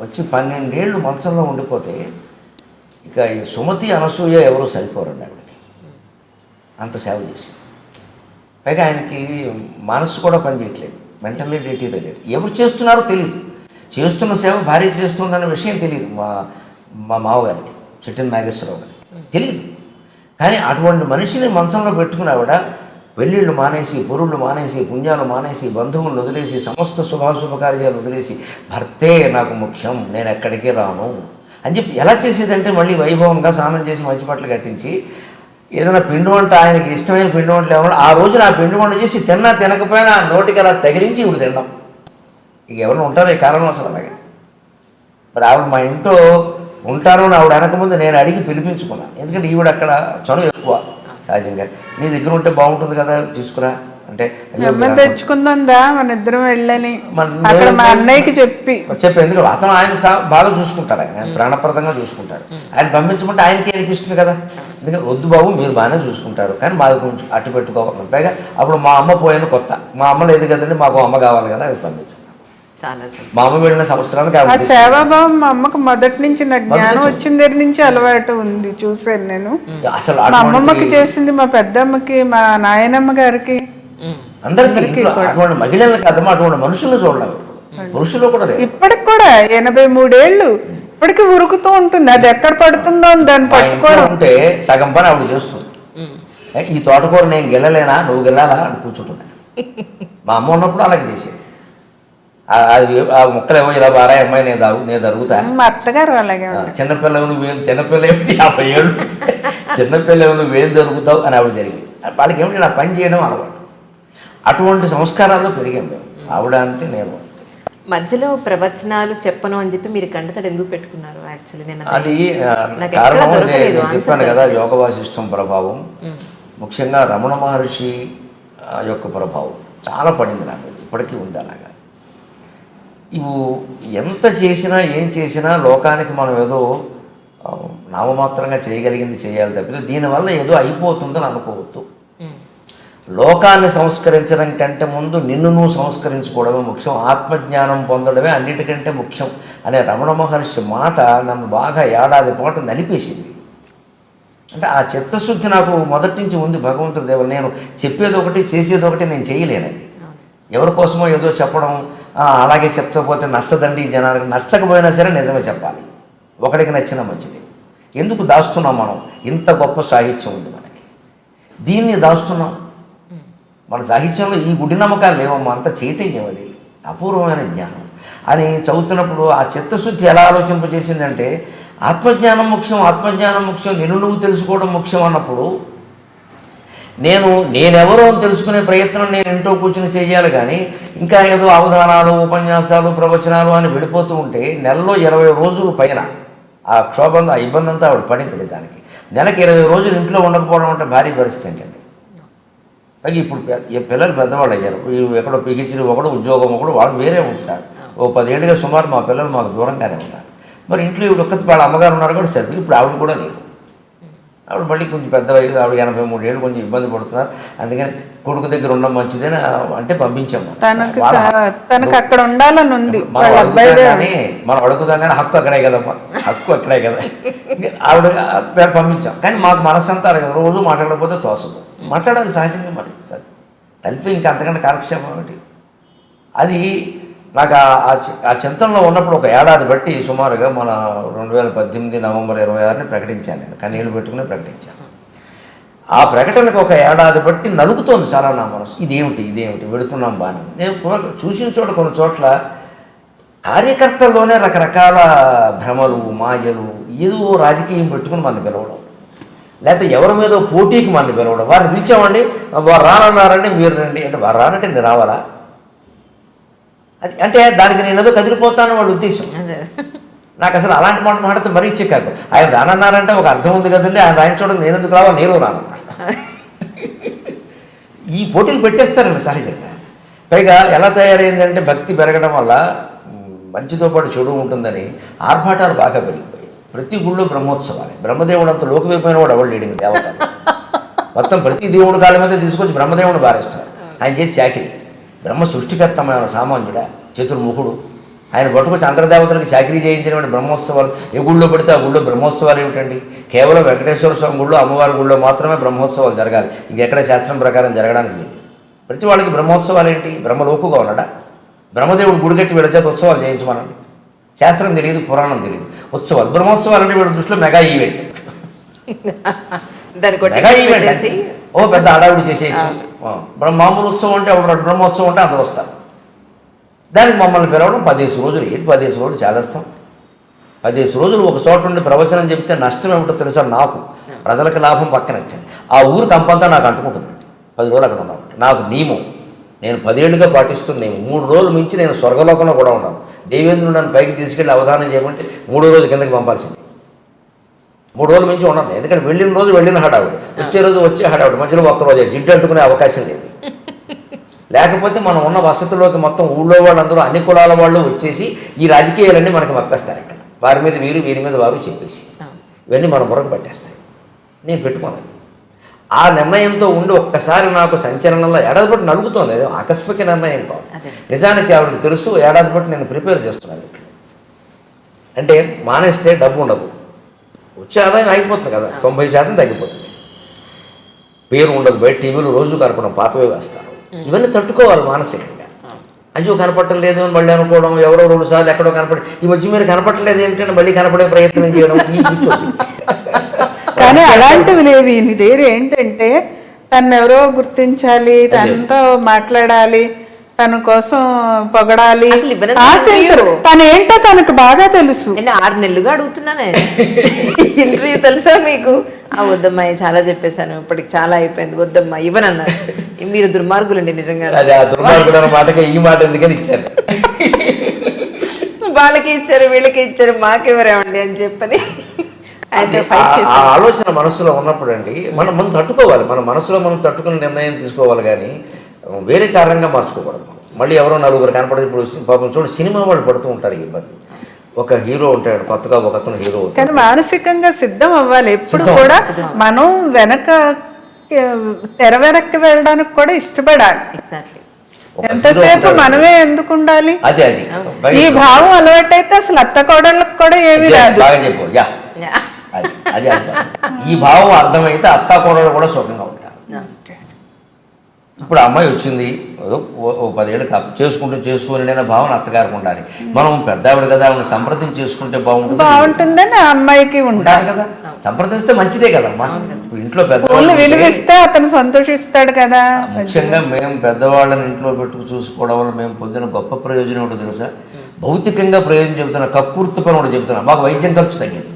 వచ్చి 12 ఏళ్ళు మంచంలో ఉండిపోతే ఇక ఈ సుమతి అనసూయ ఎవరో సరిపోరండి ఆవిడకి, అంత సేవ చేసి. పైగా ఆయనకి మనసు కూడా పనిచేయట్లేదు, మెంటల్లీ డిటీరియరేట్. ఎవరు చేస్తున్నారో తెలియదు, చేస్తున్న సేవ భార్య చేస్తుందన్న విషయం తెలియదు మా మామగారికి, చిట్టిన నాగేశ్వరరావు గారికి తెలియదు. కానీ అటువంటి మనిషిని మంచంలో పెట్టుకుని ఆవిడ పెళ్ళిళ్ళు మానేసి, పొరుళ్ళు మానేసి, పుణ్యాలు మానేసి, బంధువులను వదిలేసి, సమస్త శుభాశుభకార్యాలు వదిలేసి, భర్తే నాకు ముఖ్యం, నేను ఎక్కడికి రాను అని చెప్పి ఎలా చేసేదంటే మళ్ళీ వైభవంగా స్నానం చేసి మంచి బట్టలు కట్టించి ఏదైనా పిండి వంట, ఆయనకి ఇష్టమైన పిండి వంటలు ఏమన్నా ఆ రోజున ఆ పిండి వంట చేసి తిన్నా తినకపోయినా ఆ నోటికి అలా తగిలించి ఇప్పుడు తినడం. ఇక ఎవరైనా ఉంటారో ఈ కారణం అసలు అలాగే. మరి ఆవిడ మా ఇంట్లో ఉంటారు అని ఆవిడ అనకముందు నేను అడిగి పిలిపించుకున్నాను. ఎందుకంటే ఈవిడ అక్కడ చనువు ఎక్కువ సహజంగా. నీ దగ్గర ఉంటే బాగుంటుంది కదా, తీసుకురా అంటే తెచ్చుకుందా మన ఇద్దరం వెళ్ళని అక్కడ మా అన్నయ్యకి చెప్పి ఎందుకంటే అతను ఆయన బాగా చూసుకుంటారు, ఆయన ప్రాణప్రదంగా చూసుకుంటారు. ఆయన పంపించమంటే ఆయనకి అనిపిస్తుంది కదా, ఎందుకంటే వద్దు బాబు మీరు బాగానే చూసుకుంటారు కానీ మాది కొంచెం అట్టు పెట్టుకోవాలి. పైగా అప్పుడు మా అమ్మ పోయిన కొత్త, మా అమ్మ లేదు కదండి, మాకు అమ్మ కావాలి కదా, అది పంపించాను. మా అమ్మ వెళ్ళిన సంవత్సరానికి ఆ సేవాభావం మా అమ్మకు మొదటి నుంచి, నాకు జ్ఞానం వచ్చిన దగ్గర నుంచి అలవాటు ఉంది, చూసాను నేను. అసలు మా అమ్మమ్మకి చేసింది, మా పెద్దమ్మకి, మా నాయనమ్మ గారికి, అందరికీ. అటువంటి మహిళలు కాదమ్మా, అటువంటి మనుషులను చూడలేదు, పురుషులు కూడా లేదు. ఇప్పటికి కూడా 83 ఏళ్ళు ఇప్పటికి ఉరుకుతూ ఉంటుంది, అది ఎక్కడ పడుతుందో దాన్ని పట్టుకోవడం. ఉంటే సగం పని ఆవిడ చేస్తుంది. ఈ తోటకూర నేను గెలలేనా, నువ్వు గెలాలా అని కూర్చుంటున్నా. మా అమ్మ ఉన్నప్పుడు అలాగే చేసేది. అది ఆ మొక్కలు ఏమో ఇలా బారా అమ్మాయి నేను జరుగుతా. మా అత్తగారు అలాగే చిన్నపిల్ల నువ్వేం, చిన్నపిల్ల ఏమిటి 50 ఏళ్ళు, చిన్నపిల్ల నువ్వేం జరుగుతావు అని ఆవిడ జరిగింది. వాళ్ళకి ఏమిటి నా పని చేయడం అలవాటు. అటువంటి సంస్కారాల్లో పెరిగాం మేము, ఆవిడ అంతే నేను అంతే. మధ్యలో ప్రవచనాలు చెప్పను అని చెప్పి మీరు కంటతడి ఎందుకు పెట్టుకున్నారు? యాక్చువల్లీ నేను అది కారణం నేను చెప్పాను కదా, యోగ వాసిష్టం ప్రభావం, ముఖ్యంగా రమణ మహర్షి యొక్క ప్రభావం చాలా పడింది నాకు, ఇప్పటికీ ఉంది అలాగా. ఇవి ఎంత చేసినా ఏం చేసినా లోకానికి మనం ఏదో నామమాత్రంగా చేయగలిగింది చేయాలి తప్పితే దీనివల్ల ఏదో అయిపోతుందని అనుకోవద్దు. లోకాన్ని సంస్కరించడం కంటే ముందు నిన్ను నువ్వు సంస్కరించుకోవడమే ముఖ్యం, ఆత్మజ్ఞానం పొందడమే అన్నిటికంటే ముఖ్యం అనే రమణ మహర్షి మాట నన్ను బాగా ఏడాది పాటు నలిపేసింది. అంటే ఆ చిత్తశుద్ధి నాకు మొదటి నుంచి ఉంది భగవంతుడి దేవుడు. నేను చెప్పేది ఒకటి చేసేది ఒకటి నేను చేయలేనది. ఎవరి కోసమో ఏదో చెప్పడం, అలాగే చెప్తే నచ్చదండి ఈ జనానికి, నచ్చకపోయినా సరే నిజమే చెప్పాలి, ఒకడికి నచ్చినా మంచిది. ఎందుకు దాస్తున్నాం మనం? ఇంత గొప్ప సాహిత్యం ఉంది మనకి, దీన్ని దాస్తున్నాం. మన సాహిత్యంలో ఈ గుడి నమ్మకాలు లేవమ్మా, అంత చైతన్యం, అది అపూర్వమైన జ్ఞానం అని చదువుతున్నప్పుడు ఆ చిత్తశుద్ధి ఎలా ఆలోచింపజేసిందంటే ఆత్మజ్ఞానం ముఖ్యం, ఆత్మజ్ఞానం ముఖ్యం, నిన్ను నువ్వు తెలుసుకోవడం ముఖ్యం అన్నప్పుడు నేనెవరో అని తెలుసుకునే ప్రయత్నం నేను ఇంట్లో కూర్చొని చేయాలి. కానీ ఇంకా ఏదో అవధానాలు, ఉపన్యాసాలు, ప్రవచనాలు అని వెళ్ళిపోతూ ఉంటే నెలలో 20 రోజులు పైన ఆ క్షోభంగా, ఆ ఇబ్బంది అంతా ఆవిడ పడింది నిజానికి. నెలకి 20 రోజులు ఇంట్లో ఉండకపోవడం అంటే భారీ పరిస్థితి ఏంటండి. పైగా ఇప్పుడు పిల్లలు పెద్దవాళ్ళు అయ్యారు, ఎక్కడో పిహెచ్డీ ఒకడు, ఉద్యోగం ఒకడు, వాళ్ళు వేరే ఉంటారు. ఓ 10 ఏళ్ళుగా సుమారు మా పిల్లలు మాకు దూరంగానే ఉన్నారు. మరి ఇంట్లో ఈవిడ ఒక్కతి వాళ్ళ అమ్మగారు ఉన్నారు కూడా సరే, ఇప్పుడు ఆవిడ కూడా లేదు. ఆవిడ మళ్ళీ కొంచెం పెద్ద వయసు, ఆవిడ 83 ఏళ్ళు, కొంచెం ఇబ్బంది పడుతున్నారు. అందుకని కొడుకు దగ్గర ఉండడం మంచిదని అంటే పంపించాము. తనకు అక్కడ ఉండాలని ఉంది. మనం అడుగుతాం కానీ హక్కు అక్కడే కదమ్మా, హక్కు అక్కడే కదా. ఆవిడ పంపించాం. కానీ మాకు మనసంతా కదా, రోజు మాట్లాడకపోతే తోసదు, మాట్లాడాలి సహజంగా. మరి సరే తల్లితో ఇంకా అంతకంటే కాలక్షేపం ఒకటి. అది నాకు ఆ చింతనలో ఉన్నప్పుడు ఒక ఏడాది బట్టి సుమారుగా మన 2018 నవంబర్ 26ని ప్రకటించాను. నేను కన్నీళ్ళు పెట్టుకుని ప్రకటించాను. ఆ ప్రకటనకు ఒక ఏడాది బట్టి నలుగుతోంది చాలా నా మనసు. ఇదేమిటి వెడుతున్నాం బాగా. నేను చూసిన చోట కొన్ని చోట్ల కార్యకర్తల్లోనే రకరకాల భ్రమలు, మాయలు, ఏదో రాజకీయం పెట్టుకుని మన పిలవడం, లేకపోతే ఎవరి మీద పోటీకి మన పిలవడం. వారిని పిలిచామండి, వారు రానన్నారండి, మీరు రండి అంటే వారు రానంటే నేను రావాలా? అది అంటే దానికి నేను ఏదో కదిలిపోతాను వాళ్ళ ఉద్దేశం. నాకు అసలు అలాంటి మాట మాట్లాడితే మరీ చిక్కాకు. ఆయన రానన్నారంటే ఒక అర్థం ఉంది కదండి, ఆయన రాయించడం నేను ఎందుకు రావా, నేను రాను. ఈ పోటీలు పెట్టేస్తారండి సహజంగా. పైగా ఎలా తయారైందంటే భక్తి పెరగడం వల్ల మంచితో పాటు చెడు ఉంటుందని ఆర్భాటాలు బాగా పెరిగిపోయాయి. ప్రతి గుళ్ళో బ్రహ్మోత్సవాలే. బ్రహ్మదేవుడు అంత లోకమైపోయిన వాడు ఎవరు లీడింగ్ దేవత మొత్తం ప్రతి దేవుడు కాళ్ళ మీద తీసుకొచ్చి బ్రహ్మదేవుడు బారేస్తారు. ఆయన చేసి చాకిరి. బ్రహ్మ సృష్టికర్తమైన సామాన్యుడా, చతుర్ముఖుడు, ఆయన పట్టుకొచ్చి అంతర్దేవతలకు చాకరీ చేయించినటువంటి బ్రహ్మోత్సవాలు ఏ గుళ్ళో పడితే ఆ గుళ్ళో బ్రహ్మోత్సవాలు ఏమిటండి? కేవలం వెంకటేశ్వర స్వామి గుళ్ళో, అమ్మవారి గుళ్ళో మాత్రమే బ్రహ్మోత్సవాలు జరగాలి. ఇంకెక్కడ శాస్త్రం ప్రకారం జరగడానికి లేదు. ప్రతి వాళ్ళకి బ్రహ్మోత్సవాలు ఏంటి? బ్రహ్మలోకుగా ఉన్నాడా? బ్రహ్మదేవుడు గుడిగట్టి వీళ్ళ చేత ఉత్సవాలు చేయించమనండి. శాస్త్రం తెలియదు, పురాణం తెలియదు. ఉత్సవాలు, బ్రహ్మోత్సవాలు అంటే వీళ్ళ దృష్టిలో మెగా ఈవెంట్. మెగా ఈవెంట్ అంటే ఓ పెద్ద హడావుడి చేసేయచ్చు. మామూలు ఉత్సవం అంటే ఎవరు, బ్రహ్మోత్సవం అంటే అందరూ వస్తారు. దానికి మమ్మల్ని పిలవడం 15 రోజులు. ఏంటి 15 రోజులు చేస్తాం? 15 రోజులు ఒక చోట నుండి ప్రవచనం చెప్తే నష్టం ఏమిటో తెలుసా? నాకు, ప్రజలకు లాభం పక్కనట్టండి. ఆ ఊరు కంపంతా నాకు అంటుకుంటుందండి. 10 రోజులు అక్కడ ఉన్నామంటే నాకు నియమం. నేను 10 ఏళ్ళుగా పాటిస్తున్నాను. 3 రోజులు మించి నేను స్వర్గలోకంలో కూడా ఉన్నాను. దేవేంద్రుడు నన్ను పైకి తీసుకెళ్ళి అవధానం చేయమంటే 3వ రోజు కిందకి పంపాల్సింది. 3 రోజులు మించి ఉన్నాను. ఎందుకంటే వెళ్ళిన రోజు వెళ్ళిన హడావుడు, వచ్చే రోజు వచ్చే హడావుడు, మధ్యలో ఒక్కరోజే జిడ్డు అంటుకునే అవకాశం లేదు. లేకపోతే మనం ఉన్న వసతిలోకి మొత్తం ఊళ్ళో వాళ్ళందరూ అన్ని కులాల వాళ్ళు వచ్చేసి ఈ రాజకీయాలన్నీ మనకి మప్పేస్తారు. ఇక్కడ వారి మీద వీరు, వీరి మీద వారు చెప్పేసి ఇవన్నీ మన బుర్రకు పట్టేస్తాయి. నేను పెట్టుకోను. ఆ నిర్ణయంతో ఉండి ఒక్కసారి నాకు సంచలనంలో ఏడాది పాటు నలుగుతోంది. అదే ఆకస్మిక నిర్ణయం కాదు. నిజానికి ఆవిడకి తెలుసు. ఏడాది పాటు నేను ప్రిపేర్ చేస్తున్నాను. అంటే మానేస్తే డబ్బు ఉండదు, వచ్చే ఆదాయం ఆగిపోతుంది కదా, 90% తగ్గిపోతుంది. పేరు ఉండదు, బయట టీవీలు రోజు కనపడం, పాతవే వేస్తారు. ఇవన్నీ తట్టుకోవాలి మానసికంగా. అయ్యో కనపడటం లేదు అని మళ్ళీ అనుకోవడం, ఎవరో 2 సార్లు ఎక్కడో కనపడి ఈ మధ్య మీరు కనపడలేదు ఏంటంటే మళ్ళీ కనపడే ప్రయత్నం చేయడం, ఈ కూర్చోండి. కానీ అలాంటివి లేవు. నీ దగ్గర ఏంటంటే తను ఎవరో గుర్తించాలి, తనతో మాట్లాడాలి, తన కోసం పొగడాలి, ఆశించరు. తను ఏంటో తనకు బాగా తెలుసు. నేను 6 నెలలుగా అడుగుతున్నాను ఇంటర్వ్యూ, తెలుసా మీకు? వద్దమ్మా, చాలా చెప్పేశాను, ఇప్పటికి చాలా అయిపోయింది, వద్దమ్మా ఇవ్వనన్నారు. మీరు దుర్మార్గులండి నిజంగా. మాటకి ఈ మాట ఎందుకని ఇచ్చారు, వాళ్ళకి ఇచ్చారు, వీళ్ళకి ఇచ్చారు, మాకెవరేమండి అని చెప్పని ఆలోచన మనసులో ఉన్నప్పుడు అండి మనం తట్టుకోవాలి. మన మనసులో మనం తట్టుకుని నిర్ణయం తీసుకోవాలి. కానీ వేరే కారణంగా మార్చుకోకూడదు. మళ్ళీ ఎవరో నలుగురు కనపడదు. ఇప్పుడు పాపం చూడు, సినిమా వాళ్ళు పడుతూ ఉంటారు ఇబ్బంది. ఒక హీరో ఉంటాడు కొత్తగా, ఒక అతను హీరో. కానీ మానసికంగా సిద్ధం అవ్వాలి ఎప్పుడు కూడా. మనం తెర వెనక్కి వెళ్ళడానికి కూడా ఇష్టపడాలి. ఎంతసేపు మనమే ఎందుకు ఉండాలి? అదే ఈ భావం అలవాటైతే అసలు అత్త కోడళ్ళకి కూడా ఏమీ రాదు. బాగా చెప్పు. అది ఈ భావం అర్థమైతే అత్తా కోడలు కూడా సుఖంగా ఉంటారు. ఇప్పుడు అమ్మాయి వచ్చింది, 10 ఏళ్ళు చేసుకుని అనే భావన అత్తగారికి ఉండాలి. మనం పెద్దావిడ కదా, ఆవిడ సంప్రదించి చేసుకుంటే బాగుంటుందని ఆ అమ్మాయికి ఉండాలి కదా. సంప్రదిస్తే మంచిదే కదమ్మా. ఇంట్లో పెద్దవాళ్ళు విలువిస్తే అతను సంతోషిస్తాడు కదా. ముఖ్యంగా మేము పెద్దవాళ్ళని ఇంట్లో పెట్టుకు చూసుకోవడం వల్ల మేము పొందిన గొప్ప ప్రయోజనం ఒకటి తెలుసా? భౌతికంగా ప్రయోజనం చెబుతున్నా, కక్కుర్తి పని ఒకటి చెబుతున్నా, మాకు వైద్యం ఖర్చు తగ్గింది.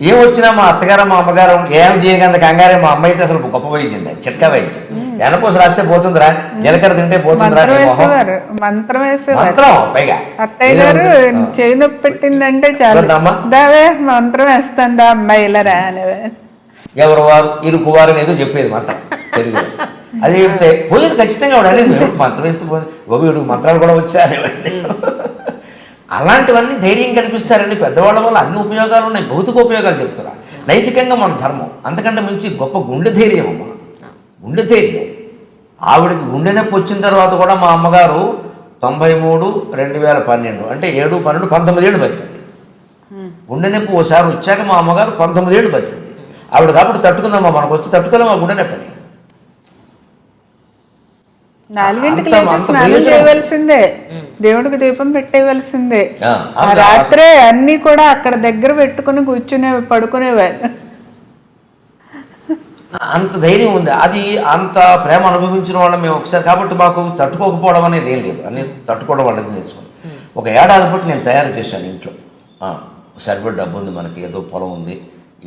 ఏమొచ్చినా మా అత్తగారు మా అమ్మగారు ఏం దీనికి అంత కంగారే. మా అమ్మాయి అయితే అసలు గొప్ప వైద్యం, చిట్కా వైద్యం. వెనకోస రాస్తే పోతుందిరా, జీలకర్ర తింటే పోతుందిరా. మంత్రం పైగా అత్తయ్య గారు చేయి నొప్పి పెట్టిందంటే చాలా దావే మంత్రం వేస్తుందా అమ్మాయి ఇలా రానివే. ఎవరు వారు ఇరుకువారు ఏదో చెప్పేది మంత్రం తెలుగు. అది చెప్తే పోయేది ఖచ్చితంగా అనేది. మంత్రం వేస్తే పోయింది, వీడు మంత్రాలు కూడా వచ్చాయనివ్వండి. అలాంటివన్నీ ధైర్యం కల్పిస్తారండి. పెద్దవాళ్ళ వల్ల అన్ని ఉపయోగాలు ఉన్నాయి, భౌతిక ఉపయోగాలు చెప్తారా. నైతికంగా మన ధర్మం అంతకంటే మించి గొప్ప గుండె ధైర్యం అమ్మ. గుండె ధైర్యం. ఆవిడకి గుండె నొప్పి వచ్చిన తర్వాత కూడా మా అమ్మగారు 93, 2012 అంటే 7, 12, 19 ఏళ్ళు బతికింది. గుండె నొప్పి ఓసారి వచ్చాక మా అమ్మగారు 19 ఏళ్ళు బతికింది. ఆవిడ కాబట్టి తట్టుకుందమ్మా, మనకు వస్తే తట్టుకోలేమా గుండె నొప్పి. 4 స్నానం చేయవలసిందే, దేవుడికి దీపం పెట్టేవలసిందే. రాత్రే అన్ని కూడా అక్కడ దగ్గర పెట్టుకుని పడుకునేవారు. అంత ధైర్యం ఉంది. అది అంత ప్రేమ అనుభవించిన వాళ్ళం మేము ఒకసారి. కాబట్టి మాకు తట్టుకోకపోవడం అనేది ఏం లేదు, అన్ని తట్టుకోవడం వాళ్ళకి నేర్చుకుని. 1 ఏడాది బట్టి నేను తయారు చేశాను ఇంట్లో. సరిపడే డబ్బు ఉంది మనకి, ఏదో పొలం ఉంది,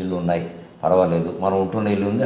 ఇల్లు ఉన్నాయి, పర్వాలేదు, మనం ఉంటున్న ఇల్లు ఉంది.